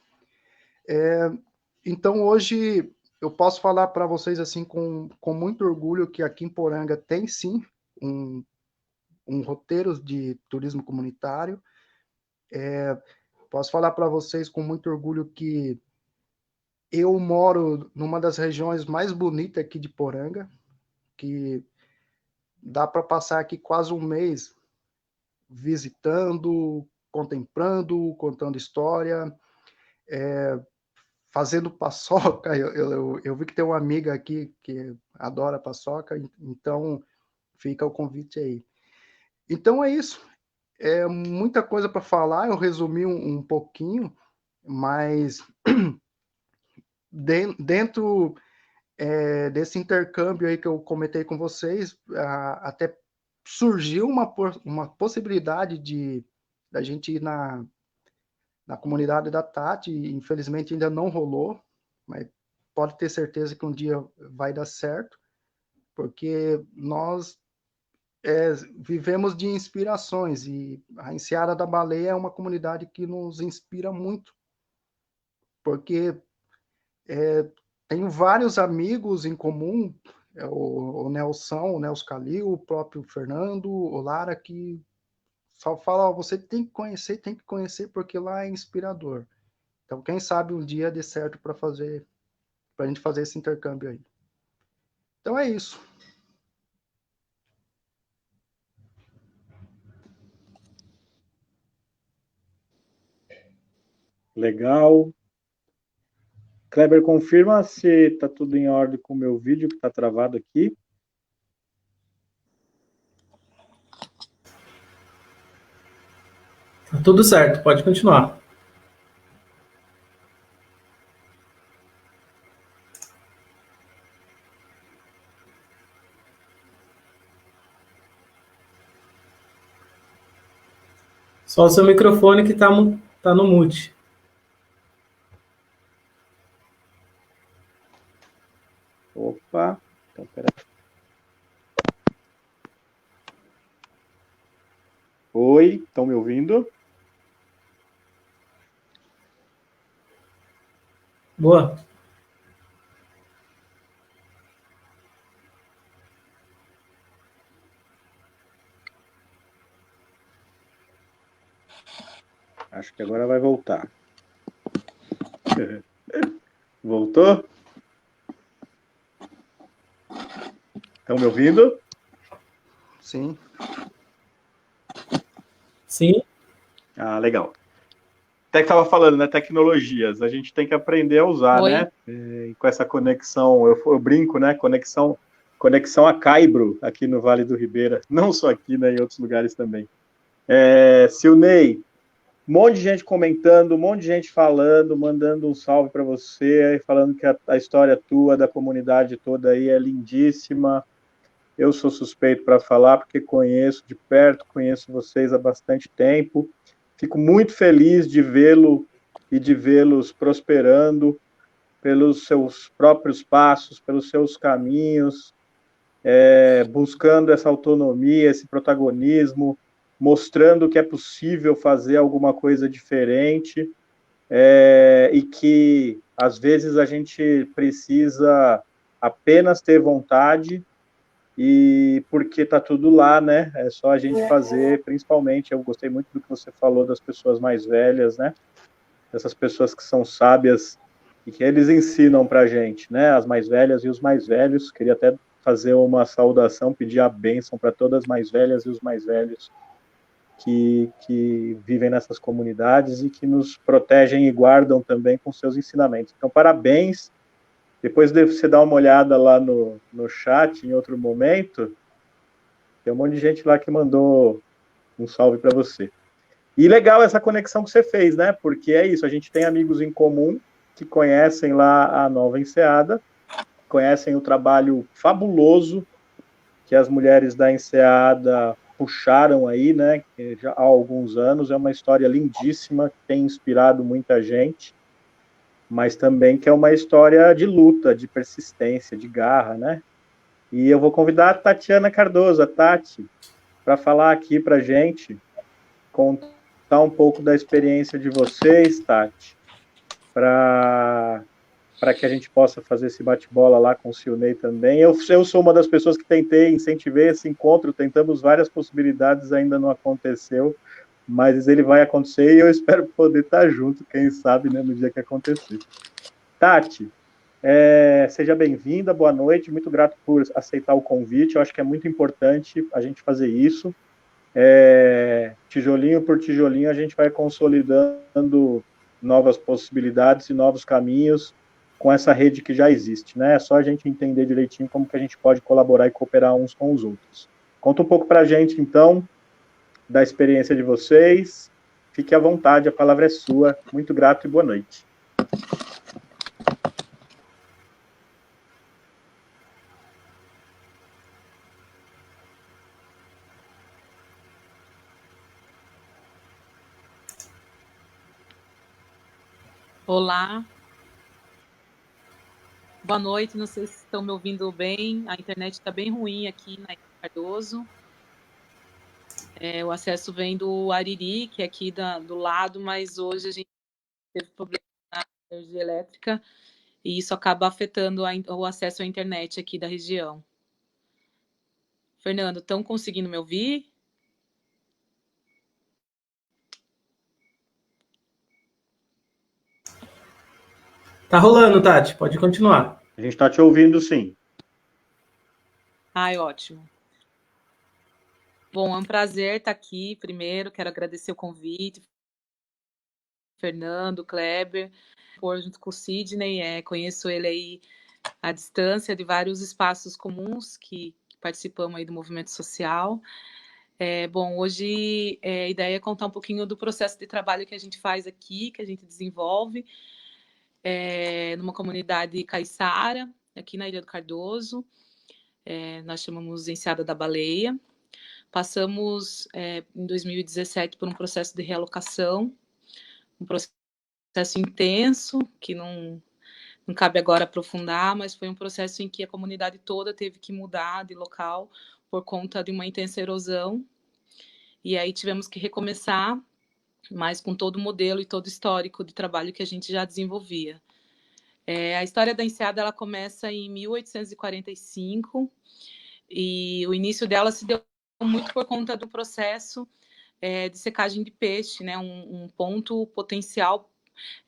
Então hoje eu posso falar para vocês assim com muito orgulho que aqui em Poranga tem sim um roteiro de turismo comunitário. Posso falar para vocês com muito orgulho que eu moro numa das regiões mais bonitas aqui de Poranga, que dá para passar aqui quase um mês visitando, contemplando, contando história, fazendo paçoca. Eu vi que tem uma amiga aqui que adora paçoca, então fica o convite aí. Então é isso. É muita coisa para falar, eu resumi um pouquinho, mas dentro desse intercâmbio aí que eu comentei com vocês, até surgiu uma possibilidade da gente ir na comunidade da Tati, infelizmente ainda não rolou, mas pode ter certeza que um dia vai dar certo, porque nós vivemos de inspirações, e a Enseada da Baleia é uma comunidade que nos inspira muito, porque tenho vários amigos em comum, o Nelson, o Nelson Calil, o próprio Fernando, o Lara, que só fala, você tem que conhecer, porque lá é inspirador. Então, quem sabe um dia dê certo para a gente fazer esse intercâmbio aí. Então é isso. Legal. Kleber, confirma se está tudo em ordem com o meu vídeo, que está travado aqui. Tá tudo certo, pode continuar. Só o seu microfone que tá no mute. Opa, então peraí. Oi, estão me ouvindo? Boa. Acho que agora vai voltar. Voltou? Estão me ouvindo? Sim. Sim. Ah, legal. Até que estava falando, né? Tecnologias. A gente tem que aprender a usar, Oi. né? E com essa conexão, eu brinco, né? Conexão a Caibro, aqui no Vale do Ribeira. Não só aqui, né? Em outros lugares também. Silney, um monte de gente comentando, um monte de gente falando, mandando um salve para você, falando que a história tua, da comunidade toda aí é lindíssima. Eu sou suspeito para falar, porque conheço de perto, conheço vocês há bastante tempo. Fico muito feliz de vê-lo e de vê-los prosperando pelos seus próprios passos, pelos seus caminhos, buscando essa autonomia, esse protagonismo, mostrando que é possível fazer alguma coisa diferente, e que, às vezes, a gente precisa apenas ter vontade, e porque está tudo lá, né? É só a gente fazer, principalmente, eu gostei muito do que você falou das pessoas mais velhas, né? Essas pessoas que são sábias e que eles ensinam para a gente, né? As mais velhas e os mais velhos. Queria até fazer uma saudação, pedir a bênção para todas as mais velhas e os mais velhos que vivem nessas comunidades e que nos protegem e guardam também com seus ensinamentos. Então, parabéns. Depois de você dar uma olhada lá no chat em outro momento, tem um monte de gente lá que mandou um salve para você. E legal essa conexão que você fez, né? Porque é isso, a gente tem amigos em comum que conhecem lá a Nova Enseada, conhecem o trabalho fabuloso que as mulheres da Enseada puxaram aí, né? Já há alguns anos, é uma história lindíssima, que tem inspirado muita gente, mas também que é uma história de luta, de persistência, de garra, né? E eu vou convidar a Tatiana Cardoso, a Tati, para falar aqui para a gente, contar um pouco da experiência de vocês, Tati, para que a gente possa fazer esse bate-bola lá com o Silney também. Eu sou uma das pessoas que incentivei esse encontro, tentamos várias possibilidades, ainda não aconteceu, mas ele vai acontecer e eu espero poder estar junto, quem sabe, né, no dia que acontecer. Tati, seja bem-vinda, boa noite, muito grato por aceitar o convite, eu acho que é muito importante a gente fazer isso, tijolinho por tijolinho a gente vai consolidando novas possibilidades e novos caminhos com essa rede que já existe, né? É só a gente entender direitinho como que a gente pode colaborar e cooperar uns com os outros. Conta um pouco para a gente, então, da experiência de vocês. Fique à vontade, a palavra é sua. Muito grato e boa noite. Olá, boa noite, não sei se estão me ouvindo bem, a internet está bem ruim aqui na Ilha Cardoso. O acesso vem do Ariri, que é aqui do lado, mas hoje a gente teve problema na energia elétrica e isso acaba afetando o acesso à internet aqui da região. Fernando, estão conseguindo me ouvir? Tá rolando, Tati, pode continuar. A gente está te ouvindo, sim. Ai, ótimo. Bom, é um prazer estar aqui. Primeiro, quero agradecer o convite, Fernando, Kleber, junto com o Sidney, conheço ele aí à distância de vários espaços comuns que participamos aí do movimento social. Bom, hoje a ideia é contar um pouquinho do processo de trabalho que a gente faz aqui, que a gente desenvolve numa comunidade caiçara, aqui na Ilha do Cardoso. Nós chamamos Enseada da Baleia. Passamos, em 2017, por um processo de realocação, um processo intenso, que não cabe agora aprofundar, mas foi um processo em que a comunidade toda teve que mudar de local por conta de uma intensa erosão. E aí tivemos que recomeçar, mas com todo o modelo e todo o histórico de trabalho que a gente já desenvolvia. A história da Enseada, ela começa em 1845, e o início dela se deu muito por conta do processo de secagem de peixe, né? Um ponto potencial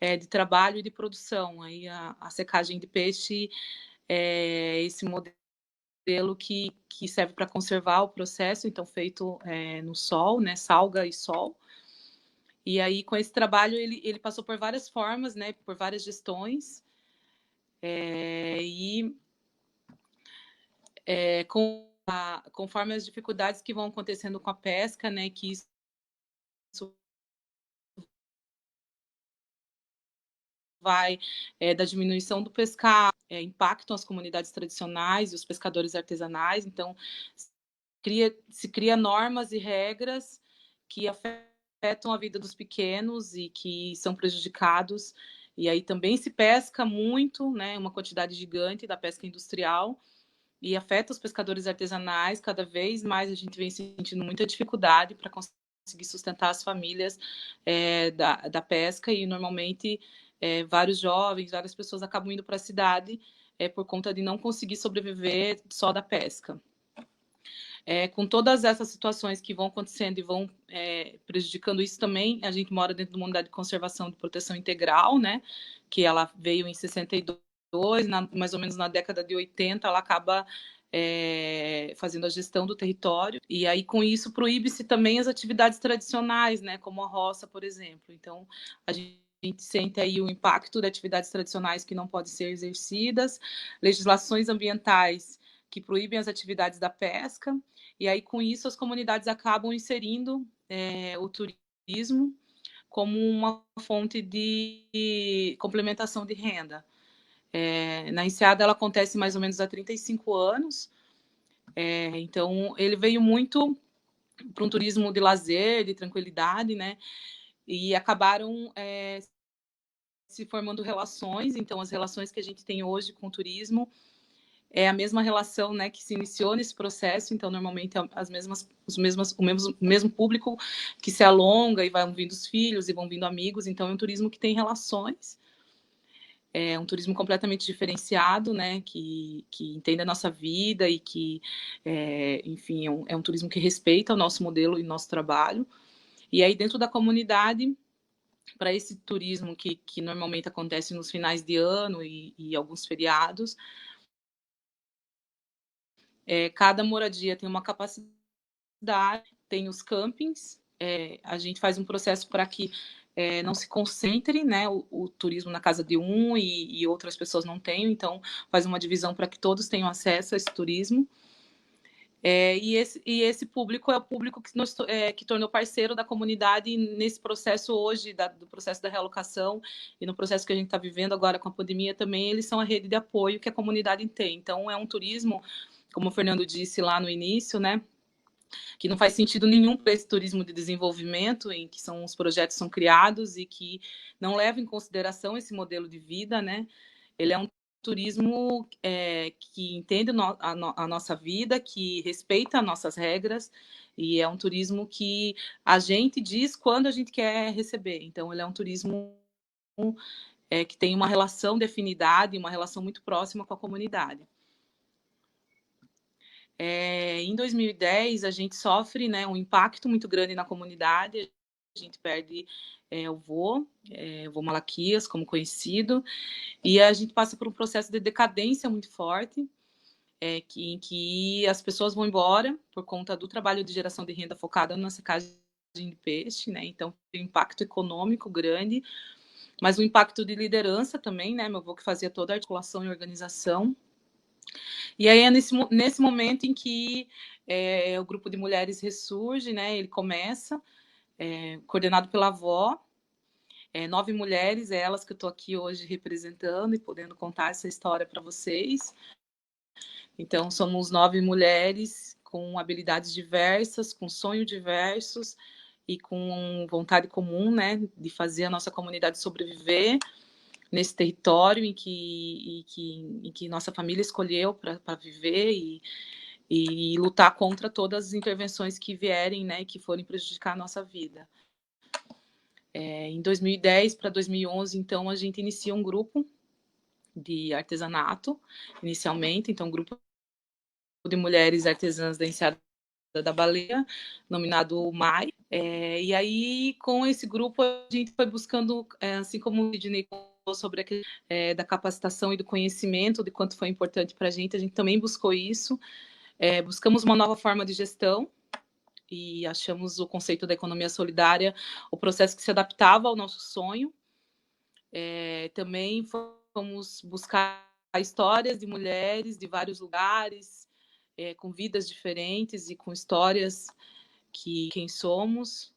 de trabalho e de produção. Aí a secagem de peixe é esse modelo que serve para conservar o processo, então feito no sol, né? Salga e sol. E aí, com esse trabalho, ele passou por várias formas, né? Por várias gestões. Conforme as dificuldades que vão acontecendo com a pesca, né? Que isso vai da diminuição do pescar, impactam as comunidades tradicionais e os pescadores artesanais. Então, se cria normas e regras que afetam a vida dos pequenos e que são prejudicados. E aí também se pesca muito, né, uma quantidade gigante da pesca industrial, e afeta os pescadores artesanais. Cada vez mais a gente vem sentindo muita dificuldade para conseguir sustentar as famílias da pesca, e normalmente vários jovens, várias pessoas acabam indo para a cidade por conta de não conseguir sobreviver só da pesca. Com todas essas situações que vão acontecendo e vão prejudicando isso também, a gente mora dentro de uma unidade de conservação e proteção integral, né, que ela veio em 62, mais ou menos na década de 80, ela acaba fazendo a gestão do território, e aí com isso proíbe-se também as atividades tradicionais, né, como a roça, por exemplo. Então, a gente sente aí o impacto de atividades tradicionais que não podem ser exercidas, legislações ambientais que proíbem as atividades da pesca, e aí com isso as comunidades acabam inserindo o turismo como uma fonte de complementação de renda. Na Enseada ela acontece mais ou menos há 35 anos, então ele veio muito para um turismo de lazer, de tranquilidade, né? E acabaram se formando relações. Então as relações que a gente tem hoje com o turismo é a mesma relação, né, que se iniciou nesse processo. Então normalmente o mesmo público que se alonga, e vão vindo os filhos e vão vindo amigos. Então é um turismo que tem relações. É um turismo completamente diferenciado, né, que entende a nossa vida e que, enfim, é um turismo que respeita o nosso modelo e o nosso trabalho. E aí, dentro da comunidade, para esse turismo que normalmente acontece nos finais de ano e alguns feriados, cada moradia tem uma capacidade, tem os campings, a gente faz um processo para que não se concentre, né, o turismo na casa de um e outras pessoas não tenham. Então faz uma divisão para que todos tenham acesso a esse turismo. E esse público é o público que tornou parceiro da comunidade nesse processo hoje, do processo da realocação, e no processo que a gente está vivendo agora com a pandemia também, eles são a rede de apoio que a comunidade tem. Então, é um turismo, como o Fernando disse lá no início, né, que não faz sentido nenhum para esse turismo de desenvolvimento, em que os projetos são criados e que não leva em consideração esse modelo de vida, né? Ele é um turismo que entende a nossa vida, que respeita as nossas regras, e é um turismo que a gente diz quando a gente quer receber. Então, ele é um turismo que tem uma relação de afinidade, uma relação muito próxima com a comunidade. Em 2010, a gente sofre, né, um impacto muito grande na comunidade. A gente perde o vô Malaquias, como conhecido, e a gente passa por um processo de decadência muito forte, em que as pessoas vão embora por conta do trabalho de geração de renda focada na secagem de peixe, né? Então, tem um impacto econômico grande, mas um impacto de liderança também, né? Meu avô que fazia toda a articulação e organização. E aí é nesse momento em que o grupo de mulheres ressurge, né? Ele começa, coordenado pela avó, 9 mulheres, elas que eu estou aqui hoje representando e podendo contar essa história para vocês. Então, somos 9 mulheres com habilidades diversas, com sonhos diversos e com vontade comum, né, de fazer a nossa comunidade sobreviver nesse território em que nossa família escolheu para viver e lutar contra todas as intervenções que vierem, né, que forem prejudicar a nossa vida. Em 2010 para 2011, então, a gente inicia um grupo de artesanato, inicialmente, então, um grupo de mulheres artesãs da Enseada da Baleia, nominado MAI. E aí, com esse grupo, a gente foi buscando, assim como o Sidney falou sobre a da capacitação e do conhecimento, de quanto foi importante para a gente também buscou isso. Buscamos uma nova forma de gestão e achamos o conceito da economia solidária, o processo que se adaptava ao nosso sonho. Também fomos buscar histórias de mulheres de vários lugares, com vidas diferentes e com histórias quem somos.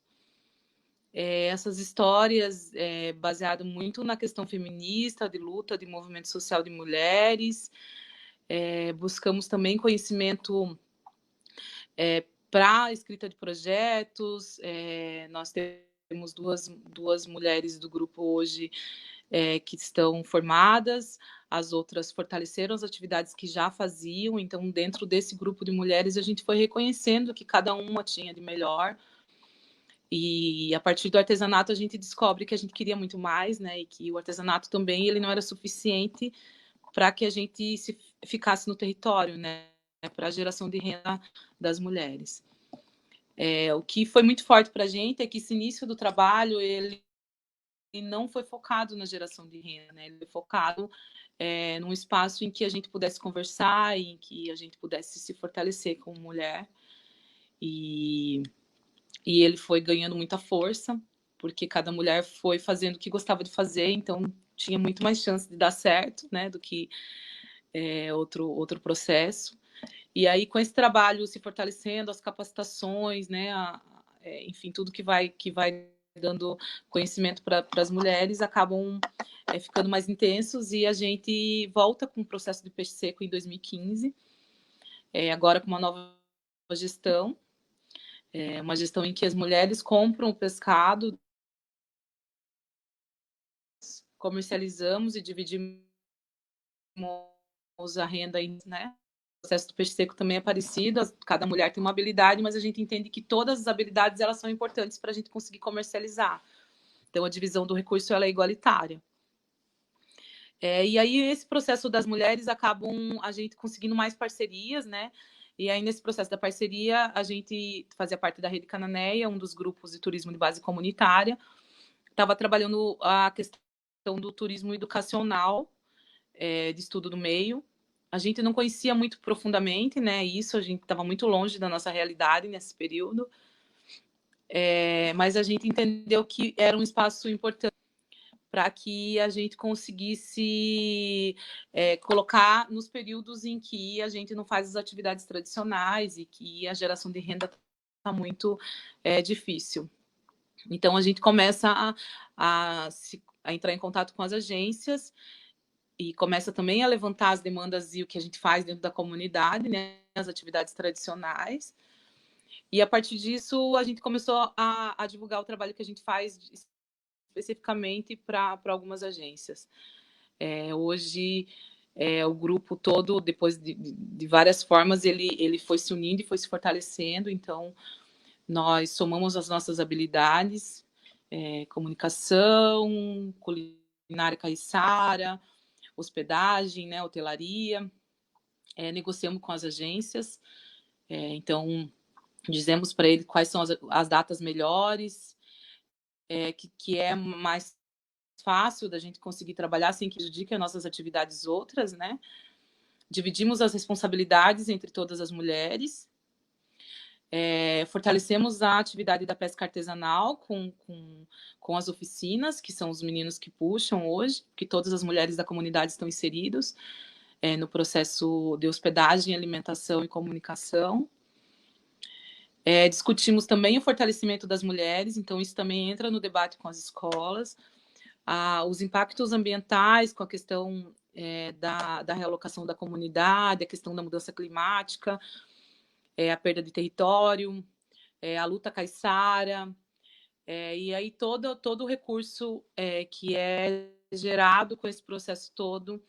Essas histórias baseadas muito na questão feminista, de luta, de movimento social de mulheres. Buscamos também conhecimento para a escrita de projetos. Nós temos duas mulheres do grupo hoje que estão formadas, as outras fortaleceram as atividades que já faziam. Então, dentro desse grupo de mulheres, a gente foi reconhecendo que cada uma tinha de melhor. E a partir do artesanato, a gente descobre que a gente queria muito mais, né? E que o artesanato também ele não era suficiente para que a gente ficasse no território, né? Para a geração de renda das mulheres. O que foi muito forte para a gente é que esse início do trabalho ele não foi focado na geração de renda, né? Ele foi focado num espaço em que a gente pudesse conversar, em que a gente pudesse se fortalecer como mulher. E ele foi ganhando muita força, porque cada mulher foi fazendo o que gostava de fazer, então tinha muito mais chance de dar certo, né, do que outro processo. E aí, com esse trabalho se fortalecendo, as capacitações, né, enfim, tudo que vai dando conhecimento para as mulheres, acabam ficando mais intensos, e a gente volta com o processo de peixe seco em 2015, agora com uma nova gestão, uma gestão em que as mulheres compram o pescado, comercializamos e dividimos a renda, né? O processo do peixe seco também é parecido, cada mulher tem uma habilidade, mas a gente entende que todas as habilidades elas são importantes para a gente conseguir comercializar. Então, a divisão do recurso ela é igualitária. E aí, esse processo das mulheres acabam a gente conseguindo mais parcerias, né? E aí, nesse processo da parceria, a gente fazia parte da Rede Cananeia, um dos grupos de turismo de base comunitária. Estava trabalhando a questão do turismo educacional, de estudo do meio. A gente não conhecia muito profundamente, né? Isso, a gente estava muito longe da nossa realidade nesse período. Mas a gente entendeu que era um espaço importante para que a gente conseguisse colocar nos períodos em que a gente não faz as atividades tradicionais e que a geração de renda está muito difícil. Então, a gente começa a entrar em contato com as agências e começa também a levantar as demandas e o que a gente faz dentro da comunidade, né, as atividades tradicionais. E, a partir disso, a gente começou a divulgar o trabalho que a gente faz especificamente para algumas agências. Hoje, o grupo todo, depois de várias formas, ele foi se unindo e foi se fortalecendo. Então, nós somamos as nossas habilidades, comunicação, culinária caiçara, hospedagem, né, hotelaria, negociamos com as agências, então dizemos para ele quais são as datas melhores, que é mais fácil da gente conseguir trabalhar sem que prejudique as nossas atividades outras, né? Dividimos as responsabilidades entre todas as mulheres, fortalecemos a atividade da pesca artesanal com as oficinas, que são os meninos que puxam hoje, que todas as mulheres da comunidade estão inseridos no processo de hospedagem, alimentação e comunicação. Discutimos também o fortalecimento das mulheres, então isso também entra no debate com as escolas. Os impactos ambientais com a questão da realocação da comunidade, a questão da mudança climática, a perda de território, a luta caiçara, e aí todo o recurso que é gerado com esse processo todo,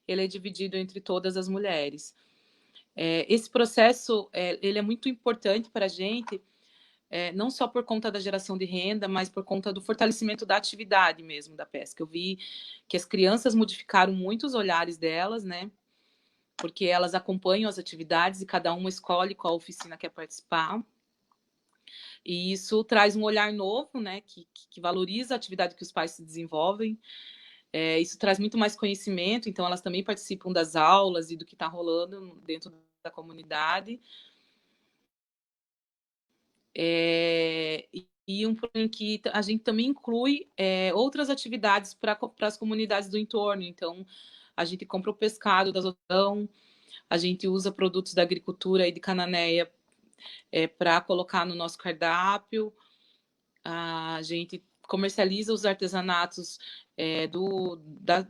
ele é dividido entre todas as mulheres. Esse processo ele é muito importante para a gente, não só por conta da geração de renda, mas por conta do fortalecimento da atividade mesmo da pesca. Eu vi que as crianças modificaram muito os olhares delas, né? Porque elas acompanham as atividades e cada uma escolhe qual oficina quer participar. E isso traz um olhar novo, né? Que valoriza a atividade que os pais se desenvolvem. Isso traz muito mais conhecimento, então elas também participam das aulas e do que está rolando dentro da comunidade. E em que a gente também inclui outras atividades para as comunidades do entorno. Então, a gente compra o pescado da zona, a gente usa produtos da agricultura e de Cananéia para colocar no nosso cardápio, a gente comercializa os artesanatos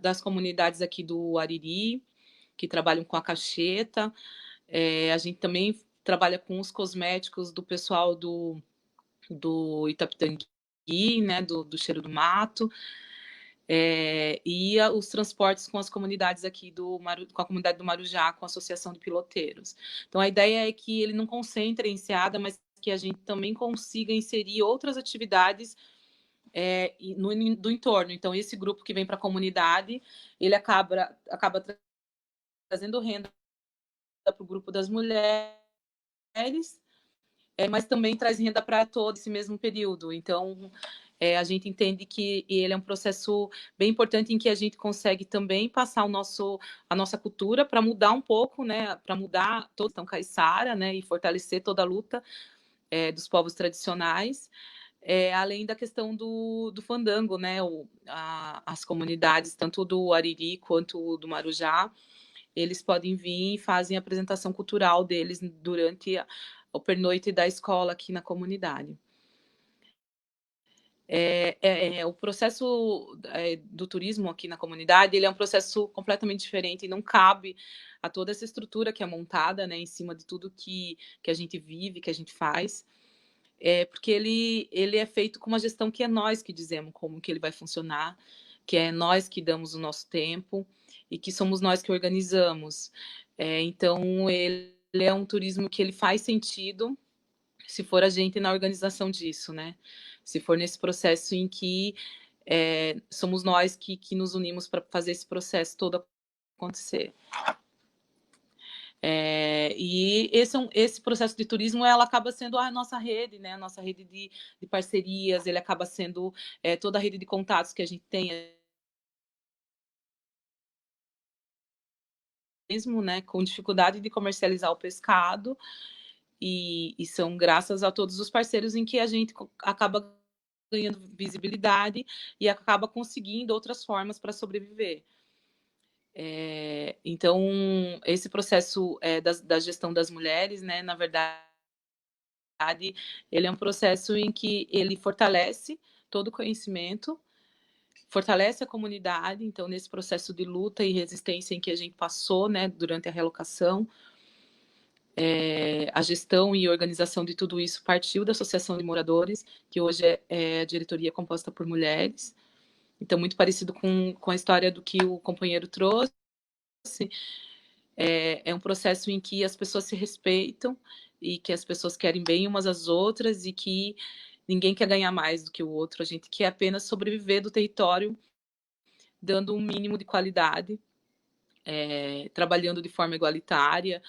das comunidades aqui do Ariri, que trabalham com a cacheta. A gente também trabalha com os cosméticos do pessoal do Itapitangui, né, do Cheiro do Mato, e os transportes com as comunidades aqui com a comunidade do Marujá, com a Associação de Piloteiros. Então, a ideia é que ele não concentre em Enseada, mas que a gente também consiga inserir outras atividades do entorno. Então, esse grupo que vem para a comunidade, ele acaba trazendo renda para o grupo das mulheres, mas também traz renda para todo esse mesmo período. Então, a gente entende que ele é um processo bem importante em que a gente consegue também passar a nossa cultura para mudar um pouco, né, para mudar toda a questão caiçara, né, e fortalecer toda a luta dos povos tradicionais, além da questão do fandango, né, as comunidades, tanto do Ariri quanto do Marujá, eles podem vir e fazem a apresentação cultural deles durante o pernoite da escola aqui na comunidade. O processo do turismo aqui na comunidade, ele é um processo completamente diferente e não cabe a toda essa estrutura que é montada, né, em cima de tudo que a gente vive, que a gente faz, porque ele é feito com uma gestão que é nós que dizemos como que ele vai funcionar, que é nós que damos o nosso tempo e que somos nós que organizamos. Então, ele é um turismo que ele faz sentido se for a gente na organização disso, né? Se for nesse processo em que somos nós que nos unimos para fazer esse processo todo acontecer. E esse processo de turismo, ela acaba sendo a nossa rede, né? A nossa rede de parcerias, ele acaba sendo toda a rede de contatos que a gente tem, mesmo, né? Com dificuldade de comercializar o pescado, e são graças a todos os parceiros em que a gente acaba ganhando visibilidade e acaba conseguindo outras formas para sobreviver. Então, esse processo da gestão das mulheres, né, na verdade, ele é um processo em que ele fortalece todo o conhecimento, fortalece a comunidade. Então, nesse processo de luta e resistência em que a gente passou, né, durante a realocação, a gestão e organização de tudo isso partiu da Associação de Moradores, que hoje é a diretoria composta por mulheres. Então, muito parecido com a história do que o companheiro trouxe. É um processo em que as pessoas se respeitam e que as pessoas querem bem umas às outras e que ninguém quer ganhar mais do que o outro. A gente quer apenas sobreviver do território, dando um mínimo de qualidade, trabalhando de forma igualitária,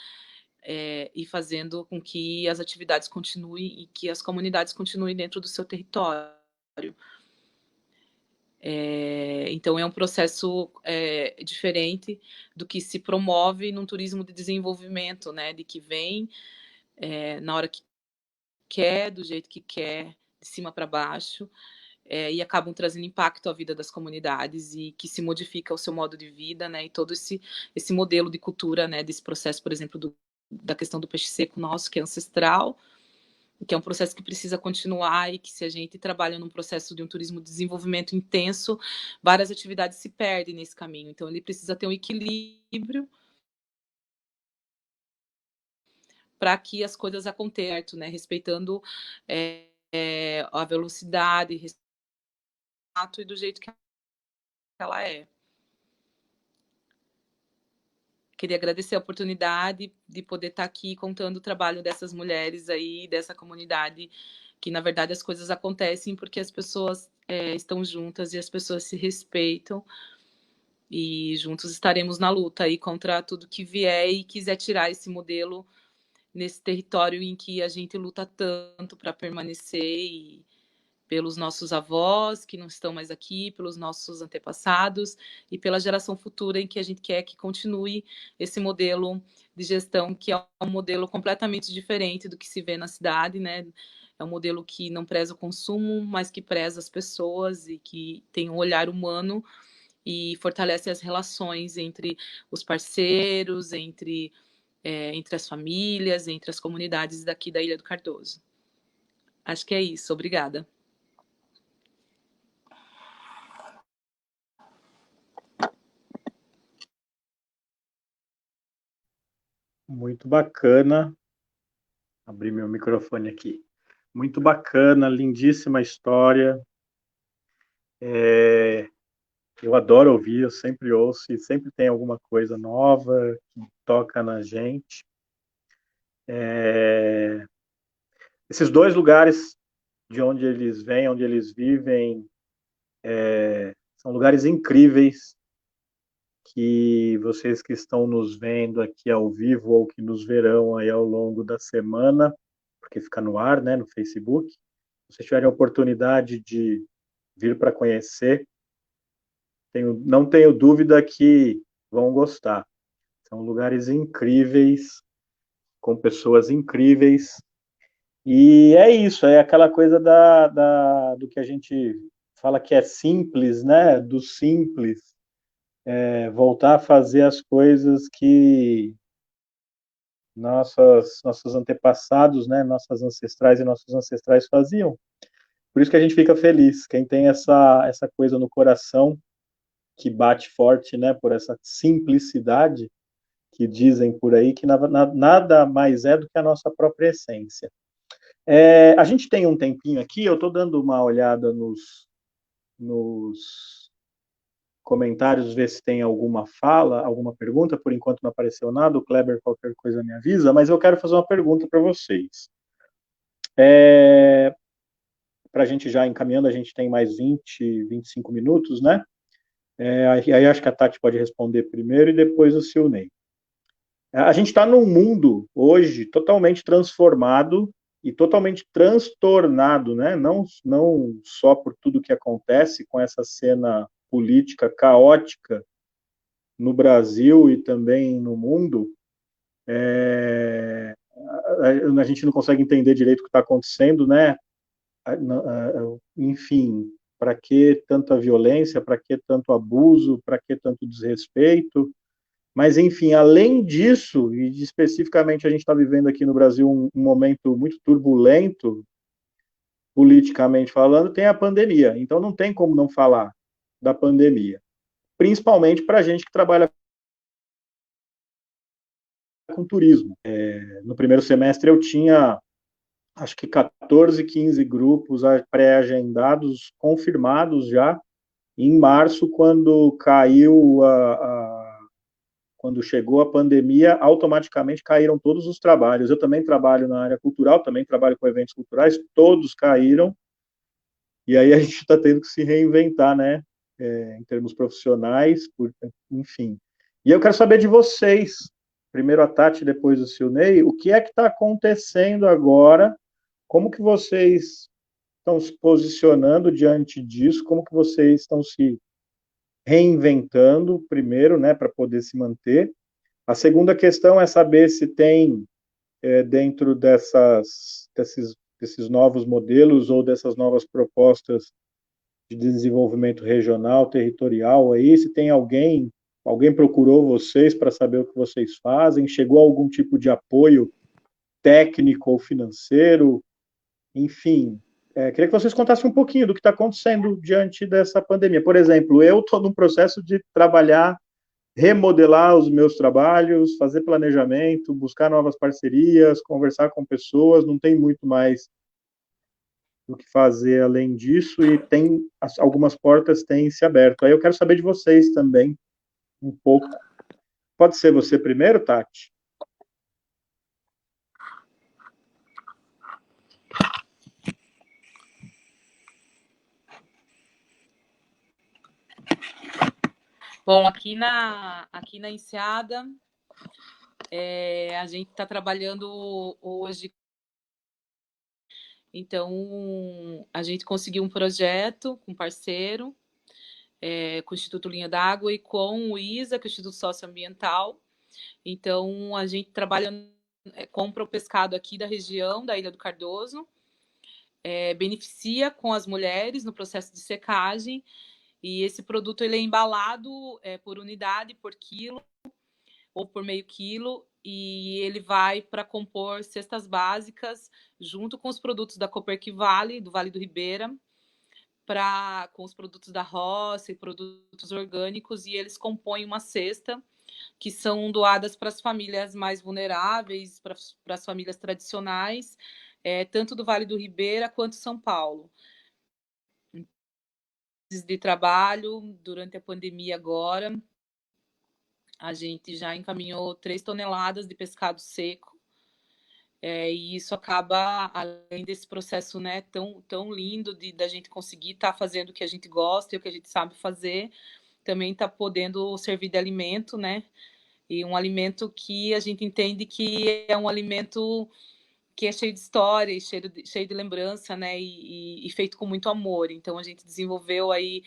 e fazendo com que as atividades continuem e que as comunidades continuem dentro do seu território. Então, é um processo diferente do que se promove num turismo de desenvolvimento, né? De que vem na hora que quer, do jeito que quer, de cima para baixo, e acabam trazendo impacto à vida das comunidades e que se modifica o seu modo de vida, né? E todo esse modelo de cultura, né? Desse processo, por exemplo, da questão do peixe seco nosso, que é ancestral, que é um processo que precisa continuar e que, se a gente trabalha num processo de um turismo de desenvolvimento intenso, várias atividades se perdem nesse caminho. Então, ele precisa ter um equilíbrio para que as coisas aconteçam, né? Respeitando a velocidade e do jeito que ela é. Queria agradecer a oportunidade de poder estar aqui contando o trabalho dessas mulheres aí, dessa comunidade, que, na verdade, as coisas acontecem porque as pessoas estão juntas e as pessoas se respeitam, e juntos estaremos na luta aí contra tudo que vier e quiser tirar esse modelo nesse território em que a gente luta tanto para permanecer, e pelos nossos avós que não estão mais aqui, pelos nossos antepassados e pela geração futura, em que a gente quer que continue esse modelo de gestão, que é um modelo completamente diferente do que se vê na cidade, né? É um modelo que não preza o consumo, mas que preza as pessoas e que tem um olhar humano e fortalece as relações entre os parceiros, entre as famílias, entre as comunidades daqui da Ilha do Cardoso. Acho que é isso. Obrigada. Muito bacana. Abrir meu microfone aqui. Muito bacana, lindíssima história. Eu adoro ouvir, eu sempre ouço e sempre tem alguma coisa nova que toca na gente. Esses dois lugares de onde eles vêm, onde eles vivem, são lugares incríveis, que vocês que estão nos vendo aqui ao vivo ou que nos verão aí ao longo da semana, porque fica no ar, né, no Facebook, se vocês tiverem a oportunidade de vir para conhecer, não tenho dúvida que vão gostar. São lugares incríveis, com pessoas incríveis, e é isso, é aquela coisa do que a gente fala que é simples, né, do simples, voltar a fazer as coisas que nossos antepassados, né, nossas ancestrais e nossos ancestrais faziam. Por isso que a gente fica feliz, quem tem essa coisa no coração que bate forte, né, por essa simplicidade que dizem por aí, que nada mais é do que a nossa própria essência. A gente tem um tempinho aqui, eu estou dando uma olhada nos comentários, ver se tem alguma fala, alguma pergunta. Por enquanto não apareceu nada, o Kleber qualquer coisa me avisa, mas eu quero fazer uma pergunta para vocês. Para a gente já encaminhando, a gente tem mais 20, 25 minutos, né? Aí acho que a Tati pode responder primeiro e depois o Silney. A gente está num mundo hoje totalmente transformado e totalmente transtornado, né? Não só por tudo que acontece com essa cena política caótica no Brasil e também no mundo, a gente não consegue entender direito o que está acontecendo, né? enfim, para que tanta violência, para que tanto abuso, para que tanto desrespeito? Mas, enfim, além disso, e especificamente a gente está vivendo aqui no Brasil um momento muito turbulento, politicamente falando, tem a pandemia. Então, não tem como não falar da pandemia. Principalmente para a gente que trabalha com turismo. No primeiro semestre eu tinha, acho que 14, 15 grupos pré-agendados, confirmados já. Em março, quando chegou a pandemia, automaticamente caíram todos os trabalhos. Eu também trabalho na área cultural, também trabalho com eventos culturais, todos caíram. E aí a gente está tendo que se reinventar, né? Em termos profissionais, enfim. E eu quero saber de vocês, primeiro a Tati, depois o Silnei, o que é que está acontecendo agora? Como que vocês estão se posicionando diante disso? Como que vocês estão se reinventando, primeiro, né, para poder se manter? A segunda questão é saber se tem, dentro desses novos modelos ou dessas novas propostas de desenvolvimento regional, territorial aí, se tem alguém procurou vocês para saber o que vocês fazem, chegou a algum tipo de apoio técnico ou financeiro, enfim. Queria que vocês contassem um pouquinho do que está acontecendo diante dessa pandemia. Por exemplo, eu estou num processo de trabalhar, remodelar os meus trabalhos, fazer planejamento, buscar novas parcerias, conversar com pessoas, não tem muito mais do que fazer além disso, e algumas portas têm se aberto. Aí eu quero saber de vocês também, um pouco. Pode ser você primeiro, Tati? Bom, aqui na Enseada, a gente está trabalhando hoje. Então, a gente conseguiu um projeto com um parceiro, com o Instituto Linha d'Água e com o ISA, que é o Instituto Socioambiental. Então, a gente trabalha, compra o pescado aqui da região, da Ilha do Cardoso, beneficia com as mulheres no processo de secagem, e esse produto ele é embalado por unidade, por quilo ou por meio quilo, e ele vai para compor cestas básicas junto com os produtos da Coperc Vale, do Vale do Ribeira, com os produtos da roça e produtos orgânicos, e eles compõem uma cesta que são doadas para as famílias mais vulneráveis, para as famílias tradicionais, tanto do Vale do Ribeira quanto São Paulo. De trabalho durante a pandemia agora, a gente já encaminhou 3 toneladas de pescado seco, e isso acaba, além desse processo, né, tão lindo da gente conseguir estar fazendo o que a gente gosta e o que a gente sabe fazer, também está podendo servir de alimento, né, e um alimento que a gente entende que é um alimento que é cheio de história e cheio de lembrança, né, e feito com muito amor. Então a gente desenvolveu aí,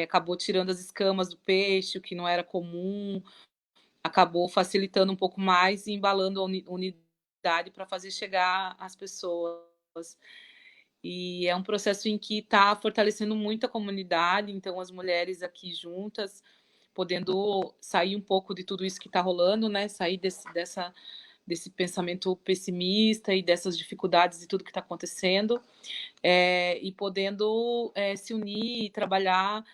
acabou tirando as escamas do peixe, o que não era comum, acabou facilitando um pouco mais e embalando a unidade para fazer chegar às pessoas. E é um processo em que está fortalecendo muito a comunidade, então as mulheres aqui juntas, podendo sair um pouco de tudo isso que está rolando, né, sair desse pensamento pessimista e dessas dificuldades e tudo que está acontecendo, e podendo se unir e trabalhar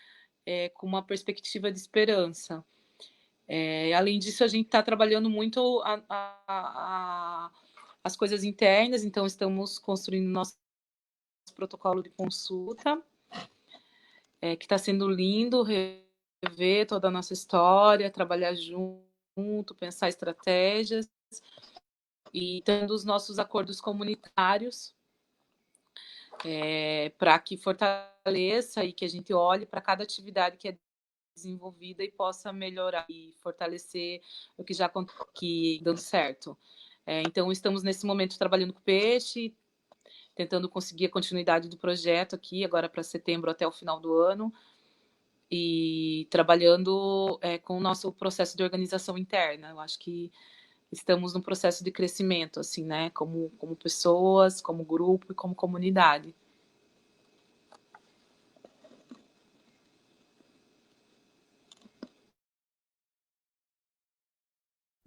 com uma perspectiva de esperança. Além disso, a gente está trabalhando muito as coisas internas, então estamos construindo nosso protocolo de consulta, que está sendo lindo, rever toda a nossa história, trabalhar junto, pensar estratégias, e tendo os nossos acordos comunitários, para que fortaleça e que a gente olhe para cada atividade que é desenvolvida e possa melhorar e fortalecer o que já que dando certo. Então, estamos nesse momento trabalhando com peixe, tentando conseguir a continuidade do projeto aqui, agora para setembro até o final do ano, e trabalhando com o nosso processo de organização interna. Eu acho que estamos num processo de crescimento, assim, né, como pessoas, como grupo e como comunidade.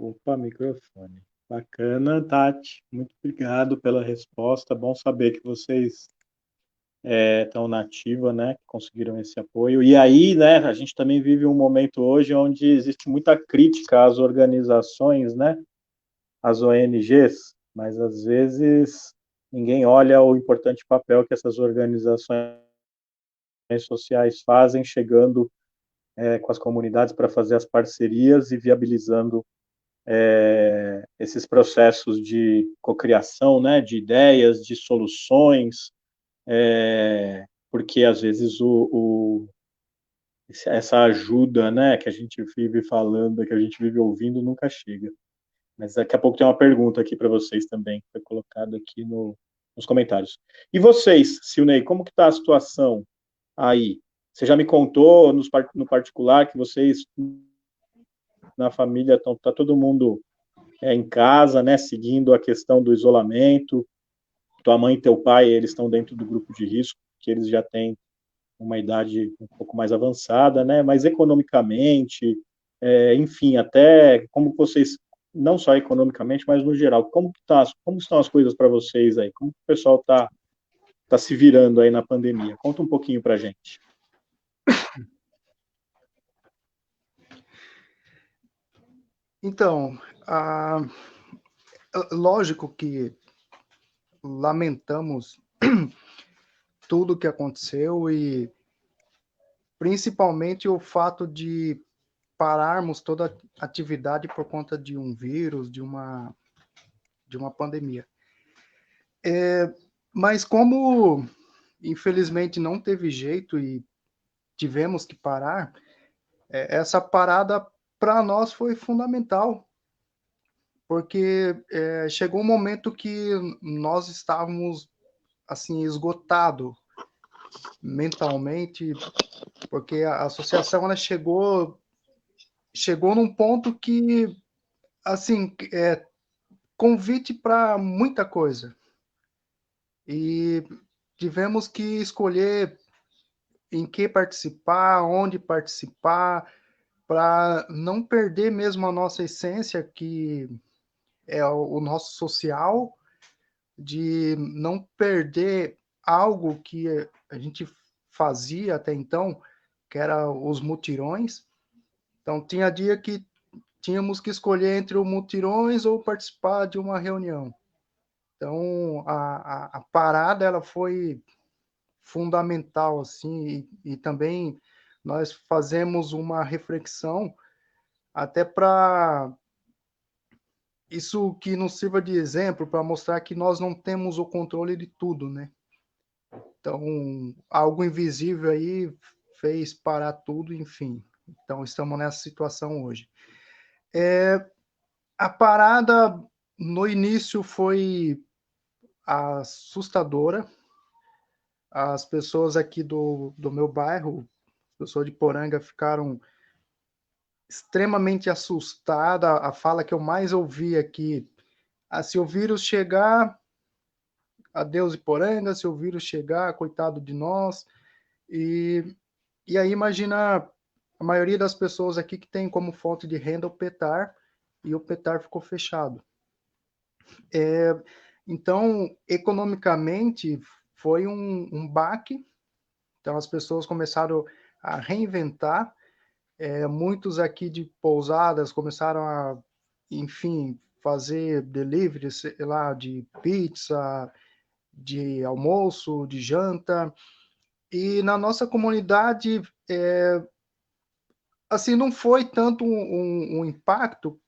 Opa, microfone. Bacana, Tati. Muito obrigado pela resposta. Bom saber que vocês estão na ativa, né? Que conseguiram esse apoio. E aí, né? A gente também vive um momento hoje onde existe muita crítica às organizações, né? Às ONGs, mas às vezes ninguém olha o importante papel que essas organizações sociais fazem, chegando com as comunidades para fazer as parcerias e viabilizando esses processos de cocriação, né, de ideias, de soluções, porque às vezes essa ajuda, né, que a gente vive falando, que a gente vive ouvindo, nunca chega. Mas daqui a pouco tem uma pergunta aqui para vocês também, que foi colocada aqui nos comentários. E vocês, Silnei, como que está a situação aí? Você já me contou no particular que vocês na família tá todo mundo em casa, né, seguindo a questão do isolamento. Tua mãe e teu pai, eles estão dentro do grupo de risco, que eles já têm uma idade um pouco mais avançada, né, mas economicamente, enfim, até como vocês, não só economicamente, mas no geral, como estão as coisas para vocês aí? Como o pessoal tá se virando aí na pandemia? Conta um pouquinho para a gente. Então, lógico que lamentamos tudo o que aconteceu e principalmente o fato de pararmos toda a atividade por conta de um vírus, de uma pandemia. Mas como, infelizmente, não teve jeito e tivemos que parar, essa parada para nós foi fundamental, porque chegou um momento que nós estávamos assim esgotado mentalmente, porque a associação ela chegou num ponto que assim convite para muita coisa e tivemos que escolher em que participar, onde participar, para não perder mesmo a nossa essência, que é o nosso social, de não perder algo que a gente fazia até então, que era os mutirões. Então, tinha dia que tínhamos que escolher entre o mutirões ou participar de uma reunião. Então, a parada ela foi fundamental, assim, e também nós fazemos uma reflexão até para isso que nos sirva de exemplo, para mostrar que nós não temos o controle de tudo, né? Então, algo invisível aí fez parar tudo, enfim. Então, estamos nessa situação hoje. A parada, no início, foi assustadora. As pessoas aqui do meu bairro, pessoas de Poranga, ficaram extremamente assustadas. A fala que eu mais ouvi aqui, se o vírus chegar, adeus Iporanga, se o vírus chegar, coitado de nós. E aí imagina a maioria das pessoas aqui que tem como fonte de renda o PETAR, e o PETAR ficou fechado. Então, economicamente, foi um baque. Então, as pessoas começaram a reinventar. Muitos aqui de pousadas começaram a, enfim, fazer delivery, sei lá, de pizza, de almoço, de janta. E na nossa comunidade, assim, não foi tanto um impacto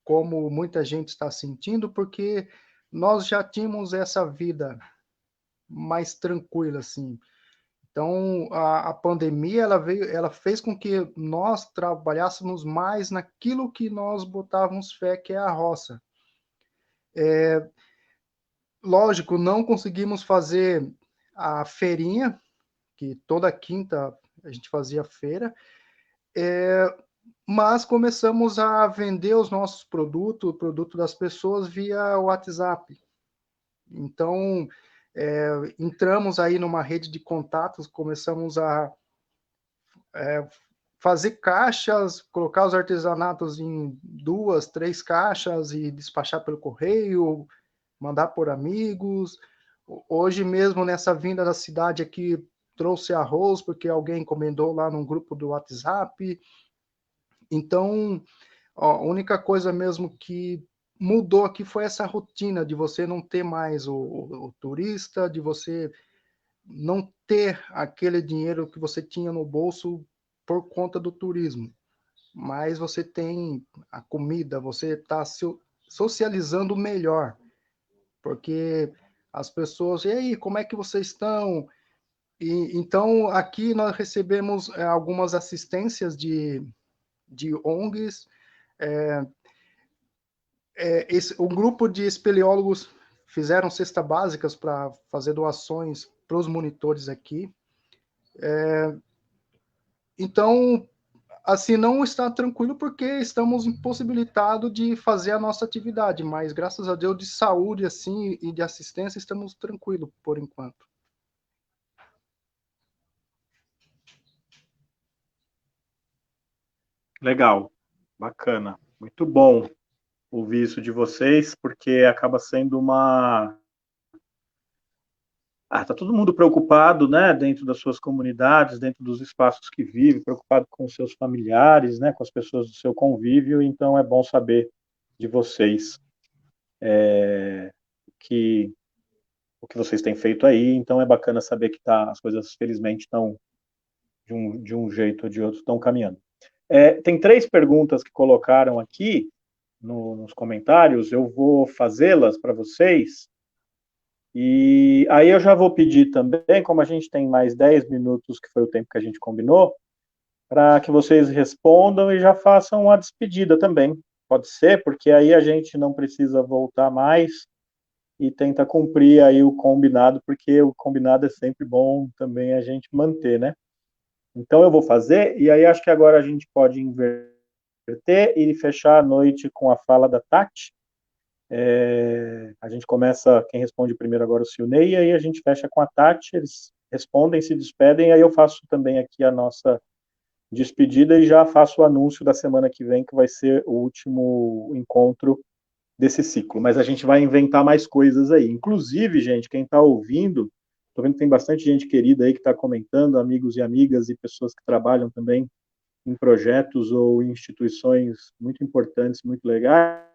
como muita gente está sentindo, porque nós já tínhamos essa vida mais tranquila, assim. Então, a pandemia, ela fez com que nós trabalhássemos mais naquilo que nós botávamos fé, que é a roça. Lógico, não conseguimos fazer a feirinha, que toda quinta a gente fazia feira, mas começamos a vender os nossos produtos, o produto das pessoas via WhatsApp. Então, entramos aí numa rede de contatos, começamos a fazer caixas, colocar os artesanatos em 2, 3 caixas e despachar pelo correio, mandar por amigos. Hoje mesmo, nessa vinda da cidade aqui, trouxe arroz, porque alguém encomendou lá num grupo do WhatsApp. Então, a única coisa mesmo que mudou aqui foi essa rotina de você não ter mais o turista, de você não ter aquele dinheiro que você tinha no bolso por conta do turismo. Mas você tem a comida, você está socializando melhor, porque as pessoas, e aí, como é que vocês estão? E, então, aqui nós recebemos algumas assistências de ONGs, um grupo de espeleólogos fizeram cestas básicas para fazer doações para os monitores aqui. Então, assim, não está tranquilo porque estamos impossibilitados de fazer a nossa atividade, mas graças a Deus de saúde assim e de assistência estamos tranquilos por enquanto. Legal, bacana, muito bom ouvir isso de vocês, porque acaba sendo uma... tá todo mundo preocupado, né, dentro das suas comunidades, dentro dos espaços que vive, preocupado com os seus familiares, né, com as pessoas do seu convívio, então é bom saber de vocês que o que vocês têm feito aí, então é bacana saber que as coisas, felizmente, estão de um jeito ou de outro, estão caminhando. Tem 3 perguntas que colocaram aqui nos comentários, eu vou fazê-las para vocês, e aí eu já vou pedir também, como a gente tem mais 10 minutos, que foi o tempo que a gente combinou, para que vocês respondam e já façam a despedida também. Pode ser, porque aí a gente não precisa voltar mais e tenta cumprir aí o combinado, porque o combinado é sempre bom também a gente manter, né? Então eu vou fazer, e aí acho que agora a gente pode inverter e fechar a noite com a fala da Tati. A gente começa, quem responde primeiro agora é o Silnei, e aí a gente fecha com a Tati, eles respondem, se despedem, e aí eu faço também aqui a nossa despedida e já faço o anúncio da semana que vem, que vai ser o último encontro desse ciclo. Mas a gente vai inventar mais coisas aí. Inclusive, gente, quem está ouvindo, estou vendo que tem bastante gente querida aí que está comentando, amigos e amigas e pessoas que trabalham também em projetos ou em instituições muito importantes, muito legais.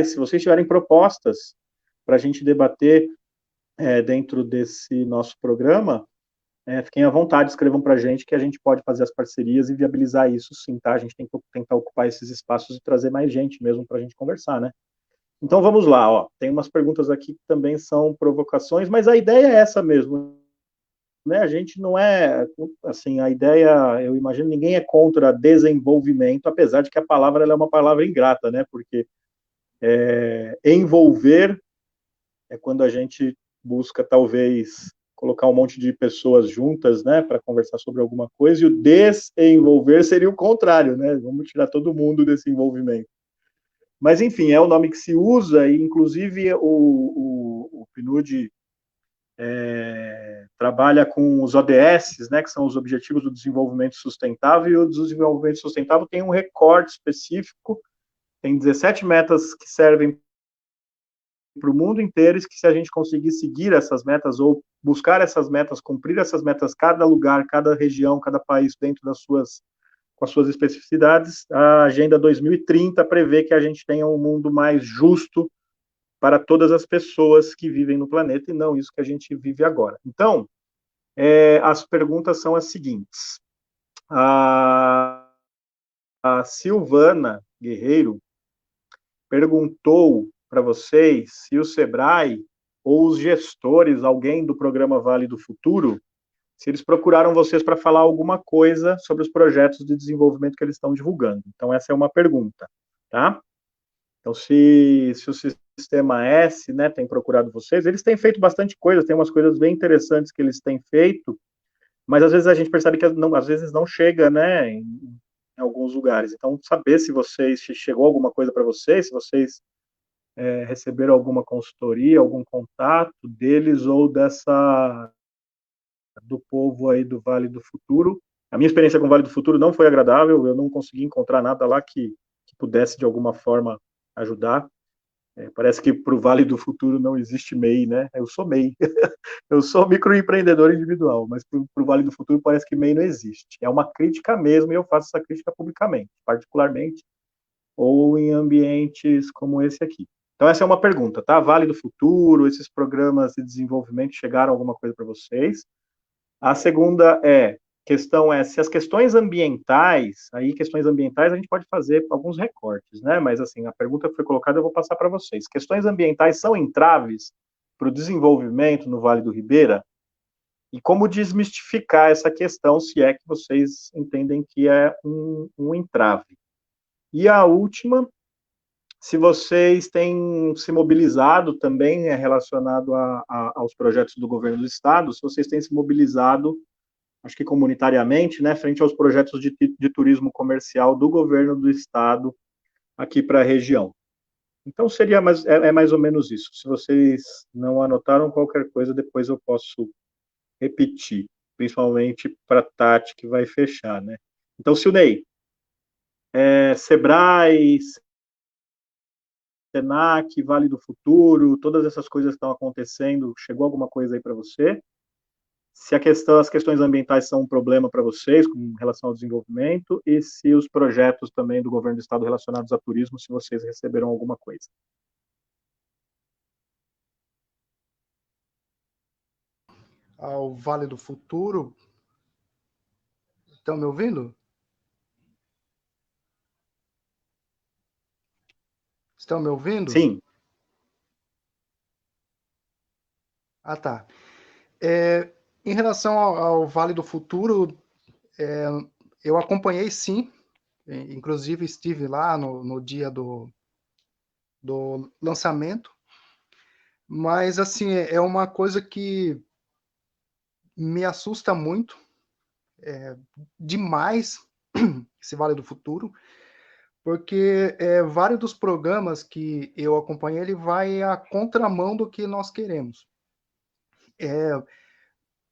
Se vocês tiverem propostas para a gente debater dentro desse nosso programa, fiquem à vontade, escrevam para a gente que a gente pode fazer as parcerias e viabilizar isso sim, tá? A gente tem que tentar ocupar esses espaços e trazer mais gente mesmo para a gente conversar, né? Então vamos lá, ó. Tem umas perguntas aqui que também são provocações, mas a ideia é essa mesmo, né? A gente não é, assim, a ideia, eu imagino, ninguém é contra desenvolvimento, apesar de que a palavra ela é uma palavra ingrata, né? Porque envolver é quando a gente busca, talvez, colocar um monte de pessoas juntas, né, para conversar sobre alguma coisa, e o desenvolver seria o contrário, né? Vamos tirar todo mundo desse envolvimento. Mas, enfim, é o nome que se usa, e, inclusive, o PNUD trabalha com os ODS, né, que são os Objetivos do Desenvolvimento Sustentável, e o desenvolvimento sustentável tem um recorte específico, tem 17 metas que servem para o mundo inteiro, e que se a gente conseguir seguir essas metas, ou buscar essas metas, cumprir essas metas, cada lugar, cada região, cada país, dentro com as suas especificidades, a Agenda 2030 prevê que a gente tenha um mundo mais justo para todas as pessoas que vivem no planeta, e não isso que a gente vive agora. Então, as perguntas são as seguintes. A Silvana Guerreiro perguntou para vocês se o Sebrae ou os gestores, alguém do programa Vale do Futuro, se eles procuraram vocês para falar alguma coisa sobre os projetos de desenvolvimento que eles estão divulgando. Então, essa é uma pergunta, tá? Então, se o Sistema S, né, tem procurado vocês, eles têm feito bastante coisa, tem umas coisas bem interessantes que eles têm feito, mas às vezes a gente percebe que às vezes não chega, né, em alguns lugares. Então, saber se chegou alguma coisa para vocês, se vocês receberam alguma consultoria, algum contato deles ou do povo aí do Vale do Futuro, A minha experiência com o Vale do Futuro não foi agradável, eu não consegui encontrar nada lá que pudesse, de alguma forma, ajudar. Parece que para o Vale do Futuro não existe MEI, né? Eu sou MEI, eu sou microempreendedor individual, mas para o Vale do Futuro parece que MEI não existe. É uma crítica mesmo, e eu faço essa crítica publicamente, particularmente, ou em ambientes como esse aqui. Então, essa é uma pergunta, tá? Vale do Futuro, esses programas de desenvolvimento chegaram alguma coisa para vocês? A segunda questão é se as questões ambientais, aí questões ambientais a gente pode fazer alguns recortes, né? Mas assim, a pergunta que foi colocada eu vou passar para vocês. Questões ambientais são entraves para o desenvolvimento no Vale do Ribeira? E como desmistificar essa questão, se é que vocês entendem que é um entrave? E a última, se vocês têm se mobilizado também relacionado aos projetos do governo do estado, se vocês têm se mobilizado, acho que comunitariamente, né, frente aos projetos de turismo comercial do governo do estado aqui para a região. Então, seria mais ou menos isso. Se vocês não anotaram qualquer coisa, depois eu posso repetir, principalmente para a Tati, que vai fechar, né? Então, Silnei, Sebrae, Senac, Vale do Futuro, todas essas coisas que estão acontecendo, chegou alguma coisa aí para você? Se as questões ambientais são um problema para vocês, com relação ao desenvolvimento, e se os projetos também do governo do estado relacionados a turismo, se vocês receberam alguma coisa. Ao Vale do Futuro. Estão me ouvindo? Estão me ouvindo? Sim. Ah, tá. Em relação ao Vale do Futuro, eu acompanhei sim, inclusive estive lá no dia do lançamento, mas assim, é uma coisa que me assusta muito, demais, esse Vale do Futuro, porque vários dos programas que eu acompanhei, ele vai à contramão do que nós queremos.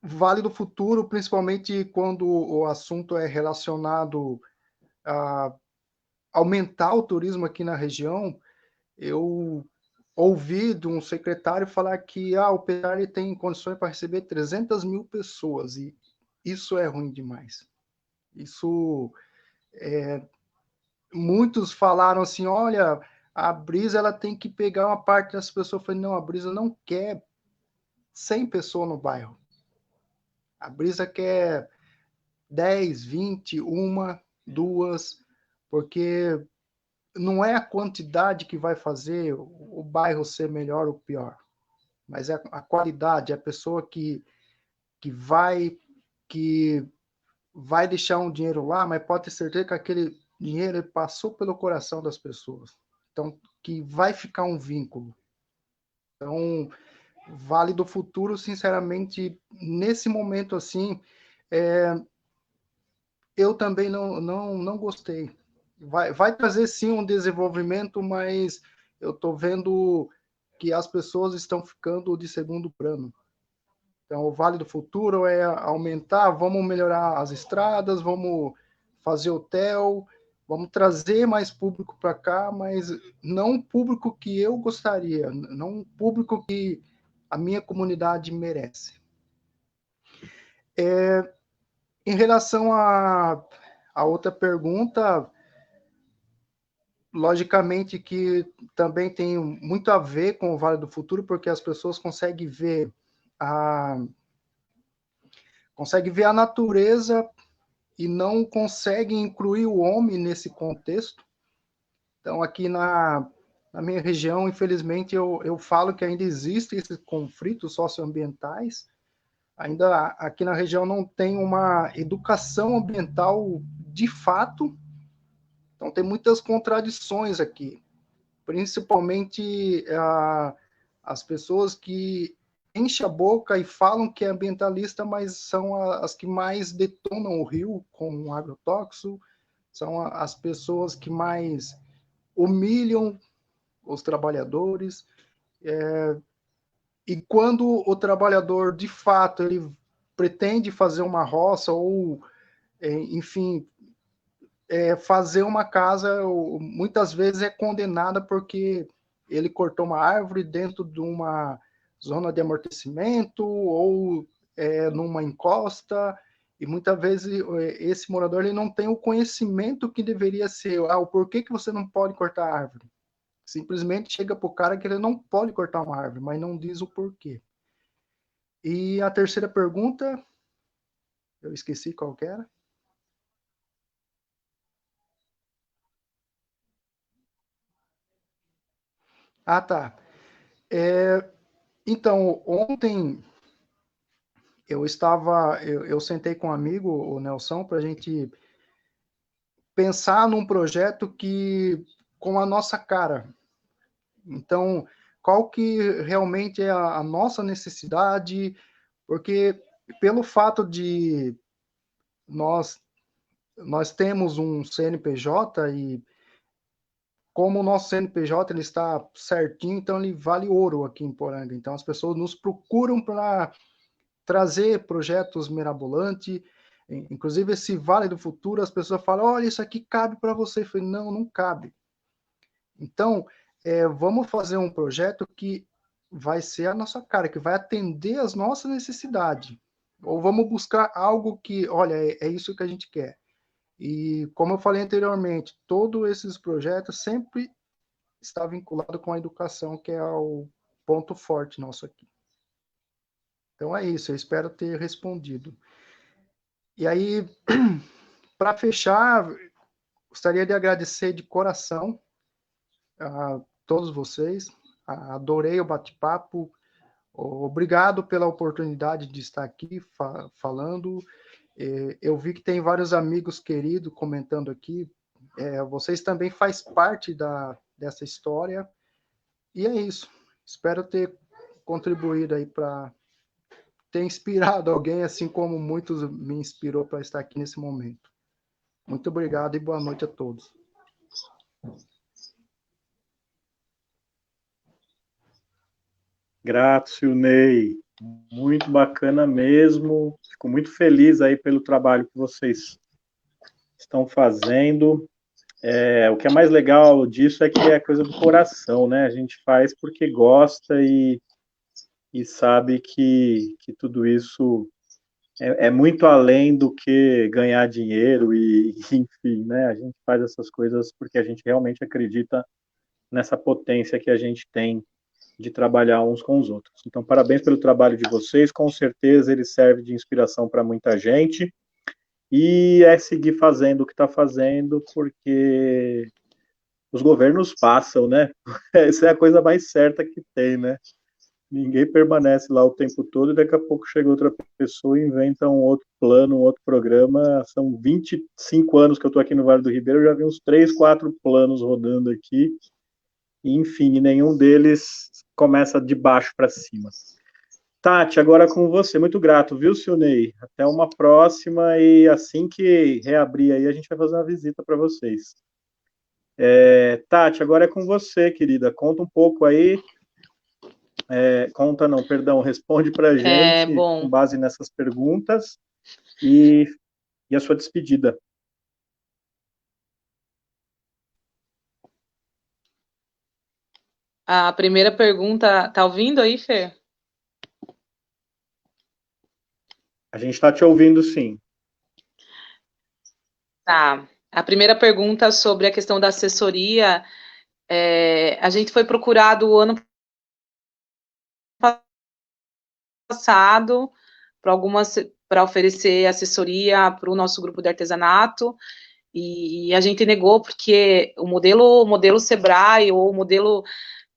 Vale do Futuro, principalmente quando o assunto é relacionado a aumentar o turismo aqui na região, eu ouvi de um secretário falar que o Petralha tem condições para receber 300 mil pessoas, e isso é ruim demais. Isso, muitos falaram assim, olha, a Brisa ela tem que pegar uma parte das pessoas. Eu falei, não, a Brisa não quer 100 pessoas no bairro. A Brisa quer 10, 20, uma, duas, porque não é a quantidade que vai fazer o bairro ser melhor ou pior, mas é a qualidade, a pessoa que vai deixar um dinheiro lá, mas pode ter certeza que aquele dinheiro passou pelo coração das pessoas. Então, que vai ficar um vínculo. Então, Vale do Futuro, sinceramente, nesse momento assim, eu também não gostei. Vai trazer sim um desenvolvimento, mas eu estou vendo que as pessoas estão ficando de segundo plano. Então, o Vale do Futuro é aumentar, vamos melhorar as estradas, vamos fazer hotel, vamos trazer mais público para cá, mas não um público que eu gostaria, não um público que a minha comunidade merece. Em relação a outra pergunta, logicamente que também tem muito a ver com o Vale do Futuro, porque as pessoas conseguem ver a natureza e não conseguem incluir o homem nesse contexto. Então, aqui na minha região, infelizmente, eu falo que ainda existem esses conflitos socioambientais. Ainda aqui na região não tem uma educação ambiental de fato. Então, tem muitas contradições aqui, principalmente as pessoas que enchem a boca e falam que é ambientalista, mas são as que mais detonam o rio com agrotóxico, são as pessoas que mais humilham os trabalhadores. E quando o trabalhador, de fato, ele pretende fazer uma roça ou enfim, fazer uma casa, muitas vezes é condenada porque ele cortou uma árvore dentro de uma zona de amortecimento ou numa encosta, e muitas vezes esse morador ele não tem o conhecimento que deveria ser. O porquê que você não pode cortar a árvore? Simplesmente chega para o cara que ele não pode cortar uma árvore, mas não diz o porquê. E a terceira pergunta, eu esqueci qual que era. Ah, tá. Então, ontem eu sentei com um amigo, o Nelson, para a gente pensar num projeto que com a nossa cara. Então, qual que realmente é a nossa necessidade? Porque pelo fato de nós temos um CNPJ e como o nosso CNPJ ele está certinho, então ele vale ouro aqui em Poranga. Então as pessoas nos procuram para trazer projetos mirabolantes, inclusive esse Vale do Futuro, as pessoas falam, olha, isso aqui cabe para você. Eu falei, não, não cabe. Então, vamos fazer um projeto que vai ser a nossa cara, que vai atender as nossas necessidades. Ou vamos buscar algo que, olha, é isso que a gente quer. E, como eu falei anteriormente, todos esses projetos sempre está vinculado com a educação, que é o ponto forte nosso aqui. Então é isso, eu espero ter respondido. E aí, para fechar, gostaria de agradecer de coração a todos vocês. Adorei o bate-papo. Obrigado pela oportunidade de estar aqui falando. Eu vi que tem vários amigos queridos comentando aqui. Vocês também fazem parte dessa história. E é isso. Espero ter contribuído aí para ter inspirado alguém, assim como muitos me inspirou para estar aqui nesse momento. Muito obrigado e boa noite a todos. Grato, Silnei. Muito bacana mesmo. Fico muito feliz aí pelo trabalho que vocês estão fazendo. O que é mais legal disso é que é coisa do coração, né? A gente faz porque gosta e sabe que tudo isso é muito além do que ganhar dinheiro e, enfim, né? A gente faz essas coisas porque a gente realmente acredita nessa potência que a gente tem de trabalhar uns com os outros. Então, parabéns pelo trabalho de vocês, com certeza ele serve de inspiração para muita gente, e seguir fazendo o que está fazendo, porque os governos passam, né? Essa é a coisa mais certa que tem, né? Ninguém permanece lá o tempo todo e daqui a pouco chega outra pessoa e inventa um outro plano, um outro programa. São 25 anos que eu estou aqui no Vale do Ribeira, eu já vi uns 3, 4 planos rodando aqui, e, enfim, nenhum deles começa de baixo para cima. Tati, agora com você. Muito grato, viu, Silnei? Até uma próxima, e assim que reabrir aí, a gente vai fazer uma visita para vocês. Tati, agora é com você, querida. Conta um pouco aí. Conta não, perdão, responde para a gente com base nessas perguntas e a sua despedida. A primeira pergunta, tá ouvindo aí, Fer? A gente está te ouvindo, sim. Tá. A primeira pergunta sobre a questão da assessoria, a gente foi procurado ano passado para oferecer assessoria para o nosso grupo de artesanato, e a gente negou porque o modelo Sebrae, ou o modelo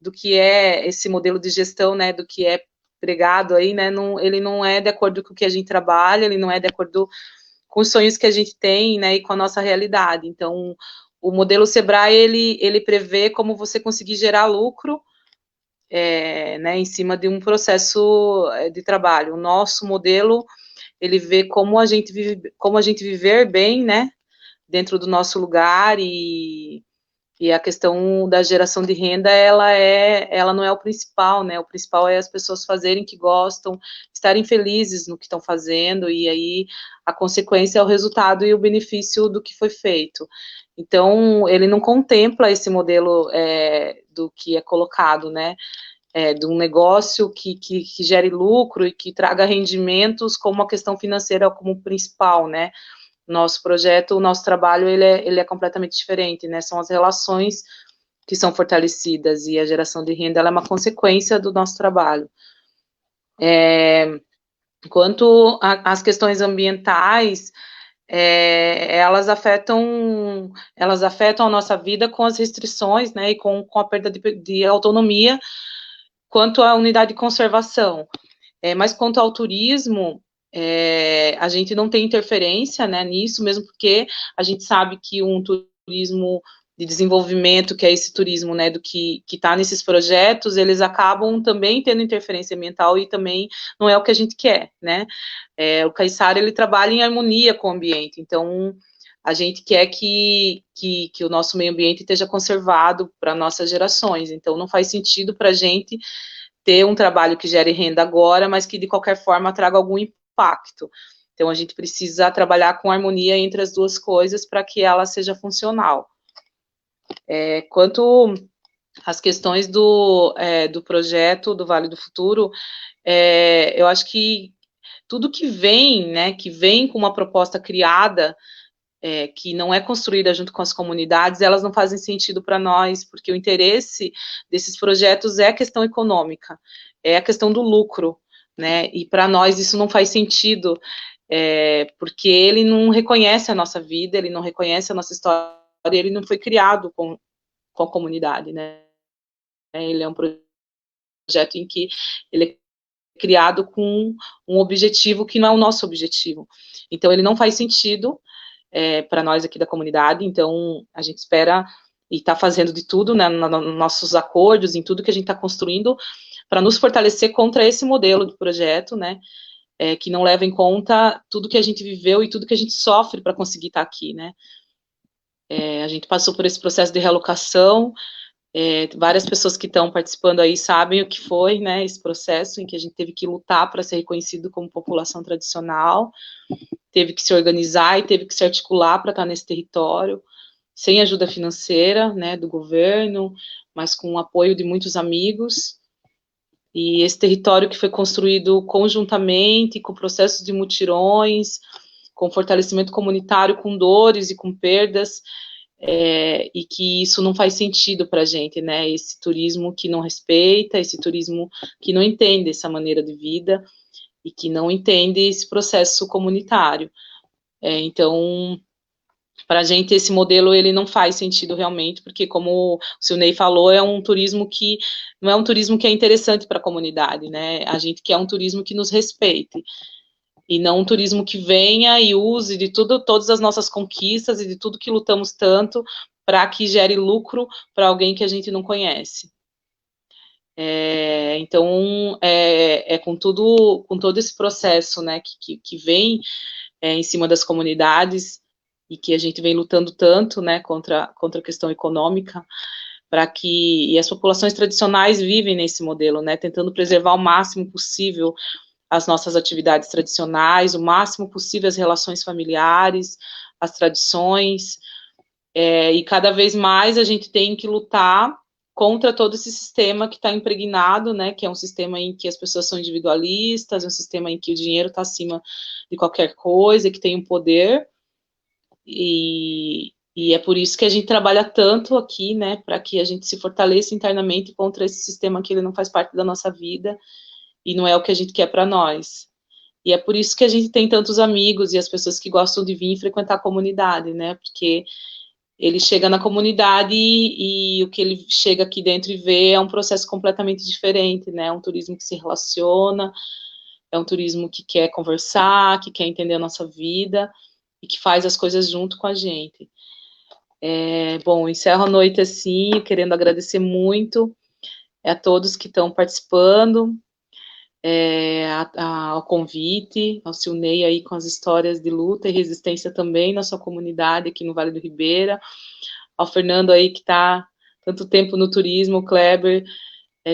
do que é esse modelo de gestão, né, do que é pregado aí, né, ele não é de acordo com o que a gente trabalha, ele não é de acordo com os sonhos que a gente tem, né, e com a nossa realidade. Então, o modelo Sebrae, ele prevê como você conseguir gerar lucro, né, em cima de um processo de trabalho. O nosso modelo, ele vê como a gente viver bem, né, dentro do nosso lugar, e E a questão da geração de renda, ela não é o principal, né? O principal é as pessoas fazerem o que gostam, estarem felizes no que estão fazendo, e aí a consequência é o resultado e o benefício do que foi feito. Então, ele não contempla esse modelo do que é colocado, né? De um negócio que gere lucro e que traga rendimentos como uma questão financeira como principal, né? Nosso projeto, o nosso trabalho, ele é completamente diferente, né? São as relações que são fortalecidas e a geração de renda, ela é uma consequência do nosso trabalho. Quanto às questões ambientais, elas afetam a nossa vida com as restrições, né? E com a perda de autonomia quanto à unidade de conservação. Mas quanto ao turismo, a gente não tem interferência, né, nisso, mesmo porque a gente sabe que um turismo de desenvolvimento, que é esse turismo, né, do que está nesses projetos, eles acabam também tendo interferência ambiental e também não é o que a gente quer, né. O Caiçara, ele trabalha em harmonia com o ambiente, então a gente quer que o nosso meio ambiente esteja conservado para nossas gerações, então não faz sentido para a gente ter um trabalho que gere renda agora, mas que de qualquer forma traga algum impacto. Então a gente precisa trabalhar com harmonia entre as duas coisas para que ela seja funcional. Quanto às questões do projeto do Vale do Futuro, eu acho que tudo que vem, né, que vem com uma proposta criada, que não é construída junto com as comunidades, elas não fazem sentido para nós, porque o interesse desses projetos é a questão econômica, é a questão do lucro, né? E para nós isso não faz sentido, porque ele não reconhece a nossa vida, ele não reconhece a nossa história, ele não foi criado com a comunidade, né? Ele é um projeto em que ele é criado com um objetivo que não é o nosso objetivo. Então, ele não faz sentido para nós aqui da comunidade, então a gente espera e está fazendo de tudo, né, nos nossos acordos, em tudo que a gente está construindo, para nos fortalecer contra esse modelo de projeto, né, que não leva em conta tudo que a gente viveu e tudo que a gente sofre para conseguir estar aqui, né. A gente passou por esse processo de realocação, várias pessoas que estão participando aí sabem o que foi, né, esse processo em que a gente teve que lutar para ser reconhecido como população tradicional, teve que se organizar e teve que se articular para estar nesse território, sem ajuda financeira, né, do governo, mas com o apoio de muitos amigos, e esse território que foi construído conjuntamente, com processos de mutirões, com fortalecimento comunitário, com dores e com perdas, e que isso não faz sentido para a gente, né, esse turismo que não respeita, esse turismo que não entende essa maneira de vida, e que não entende esse processo comunitário. Então, para a gente, esse modelo, ele não faz sentido realmente, porque, como o Silney falou, é um turismo que não é um turismo que é interessante para a comunidade, né? A gente quer um turismo que nos respeite, e não um turismo que venha e use de todas as nossas conquistas e de tudo que lutamos tanto para que gere lucro para alguém que a gente não conhece. Então, com todo esse processo, né, que vem em cima das comunidades e que a gente vem lutando tanto, né, contra a questão econômica, para que, e as populações tradicionais vivem nesse modelo, né, tentando preservar o máximo possível as nossas atividades tradicionais, o máximo possível as relações familiares, as tradições, e cada vez mais a gente tem que lutar contra todo esse sistema que está impregnado, né, que é um sistema em que as pessoas são individualistas, é um sistema em que o dinheiro está acima de qualquer coisa, que tem um poder, e é por isso que a gente trabalha tanto aqui, né, para que a gente se fortaleça internamente contra esse sistema que ele não faz parte da nossa vida, e não é o que a gente quer para nós. E é por isso que a gente tem tantos amigos e as pessoas que gostam de vir e frequentar a comunidade, né, porque ele chega na comunidade e o que ele chega aqui dentro e vê é um processo completamente diferente, né? É um turismo que se relaciona, é um turismo que quer conversar, que quer entender a nossa vida e que faz as coisas junto com a gente. Bom, encerro a noite assim, querendo agradecer muito a todos que estão participando, ao convite, ao Silney aí com as histórias de luta e resistência também na sua comunidade aqui no Vale do Ribeira, ao Fernando aí, que está tanto tempo no turismo, o Kleber,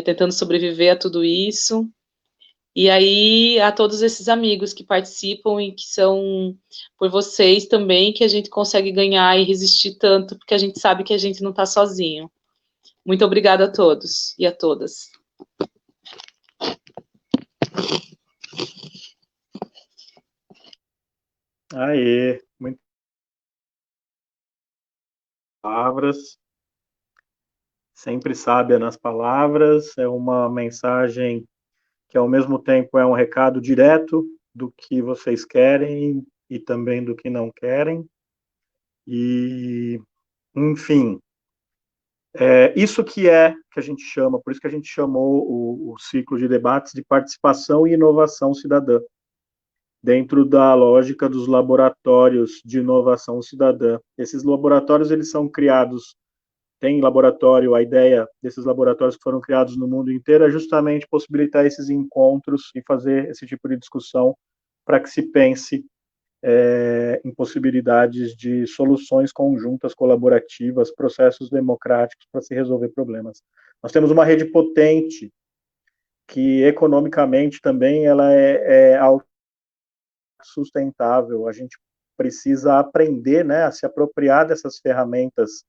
tentando sobreviver a tudo isso. E aí, a todos esses amigos que participam e que são por vocês também, que a gente consegue ganhar e resistir tanto, porque a gente sabe que a gente não está sozinho. Muito obrigada a todos e a todas. Aê, muitas palavras, sempre sábia nas palavras, é uma mensagem que ao mesmo tempo é um recado direto do que vocês querem e também do que não querem. E, enfim, isso que a gente chama, por isso que a gente chamou o ciclo de debates de participação e inovação cidadã, dentro da lógica dos laboratórios de inovação cidadã. Esses laboratórios, eles são criados, tem laboratório, a ideia desses laboratórios que foram criados no mundo inteiro é justamente possibilitar esses encontros e fazer esse tipo de discussão para que se pense em possibilidades de soluções conjuntas, colaborativas, processos democráticos para se resolver problemas. Nós temos uma rede potente que economicamente também ela é sustentável. A gente precisa aprender, né, a se apropriar dessas ferramentas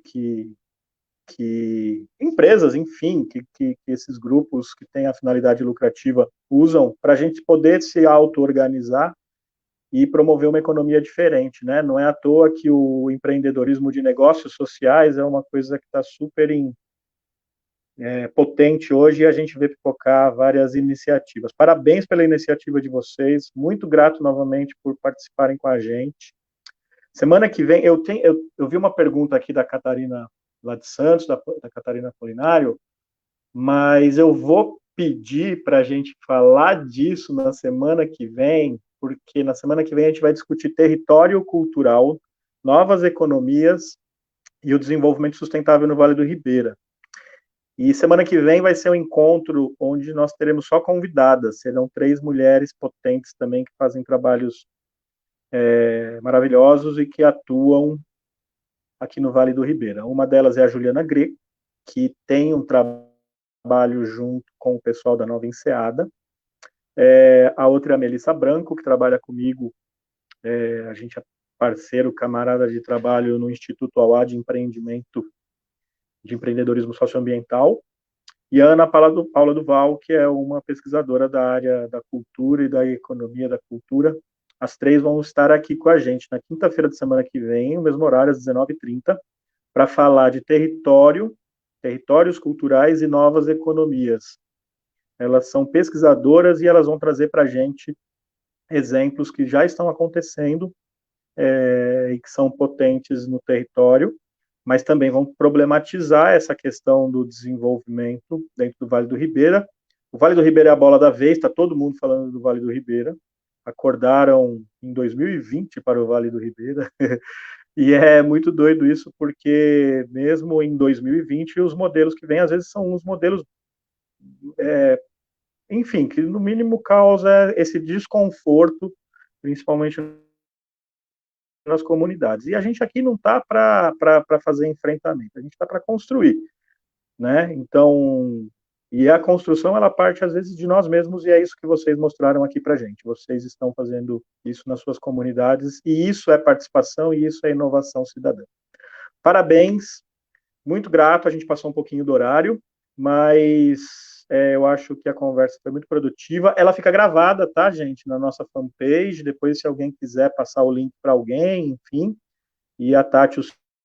que empresas, enfim, que esses grupos que têm a finalidade lucrativa usam para a gente poder se auto-organizar e promover uma economia diferente, né? Não é à toa que o empreendedorismo de negócios sociais é uma coisa que está super potente hoje e a gente vê pipocar várias iniciativas. Parabéns pela iniciativa de vocês, muito grato novamente por participarem com a gente. Semana que vem, eu vi uma pergunta aqui da Catarina lá de Santos, da Catarina Polinário, mas eu vou pedir para a gente falar disso na semana que vem, porque na semana que vem a gente vai discutir território cultural, novas economias e o desenvolvimento sustentável no Vale do Ribeira. E semana que vem vai ser um encontro onde nós teremos só convidadas, serão 3 mulheres potentes também que fazem trabalhos maravilhosos e que atuam aqui no Vale do Ribeira. Uma delas é a Juliana Greco, que tem um trabalho junto com o pessoal da Nova Enseada. A outra é a Melissa Branco, que trabalha comigo, a gente é parceiro, camarada de trabalho no Instituto Auá de Empreendedorismo Socioambiental. E a Ana Paula Duval, que é uma pesquisadora da área da cultura e da economia da cultura. As 3 vão estar aqui com a gente na quinta-feira da semana que vem, no mesmo horário, às 19h30, para falar de territórios culturais e novas economias. Elas são pesquisadoras e elas vão trazer para a gente exemplos que já estão acontecendo e que são potentes no território, mas também vão problematizar essa questão do desenvolvimento dentro do Vale do Ribeira. O Vale do Ribeira é a bola da vez, está todo mundo falando do Vale do Ribeira. Acordaram em 2020 para o Vale do Ribeira, e é muito doido isso, porque mesmo em 2020, os modelos que vêm, às vezes, são uns modelos, enfim, que no mínimo causa esse desconforto, principalmente nas comunidades. E a gente aqui não está para fazer enfrentamento, a gente está para construir, né? Então, e a construção, ela parte, às vezes, de nós mesmos, e é isso que vocês mostraram aqui para a gente. Vocês estão fazendo isso nas suas comunidades, e isso é participação, e isso é inovação cidadã. Parabéns, muito grato, a gente passou um pouquinho do horário, mas eu acho que a conversa foi muito produtiva. Ela fica gravada, tá, gente, na nossa fanpage, depois, se alguém quiser passar o link para alguém, enfim, e a Tati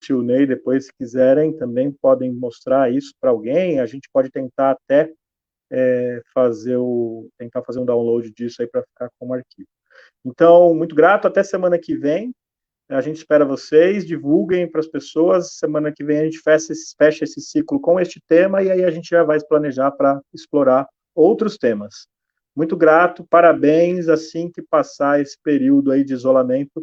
e o Ney, depois, se quiserem, também podem mostrar isso para alguém. A gente pode tentar até fazer um download disso aí para ficar como arquivo. Então, muito grato, até semana que vem. A gente espera vocês, divulguem para as pessoas. Semana que vem a gente fecha esse ciclo com este tema e aí a gente já vai se planejar para explorar outros temas. Muito grato, parabéns. Assim que passar esse período aí de isolamento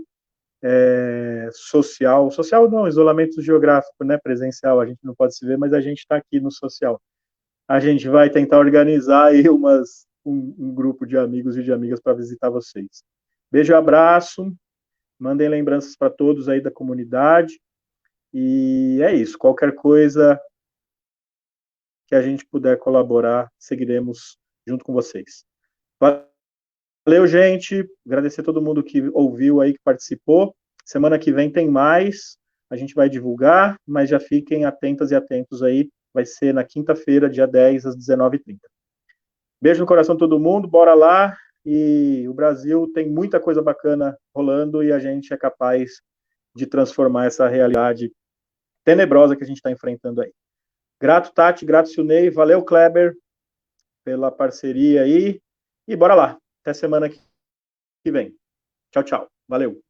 social não, isolamento geográfico, né, presencial, a gente não pode se ver, mas a gente está aqui no social. A gente vai tentar organizar aí um grupo de amigos e de amigas para visitar vocês. Beijo e abraço, mandem lembranças para todos aí da comunidade, E é isso. Qualquer coisa que a gente puder colaborar, seguiremos junto com vocês. Valeu, gente. Agradecer a todo mundo que ouviu aí, que participou. Semana que vem tem mais. A gente vai divulgar, mas já fiquem atentas e atentos aí. Vai ser na quinta-feira, dia 10, às 19h30. Beijo no coração de todo mundo. Bora lá. E o Brasil tem muita coisa bacana rolando e a gente é capaz de transformar essa realidade tenebrosa que a gente está enfrentando aí. Grato, Tati, grato, Silnei, valeu, Kleber, pela parceria aí, e bora lá, até semana que vem. Tchau, tchau, valeu.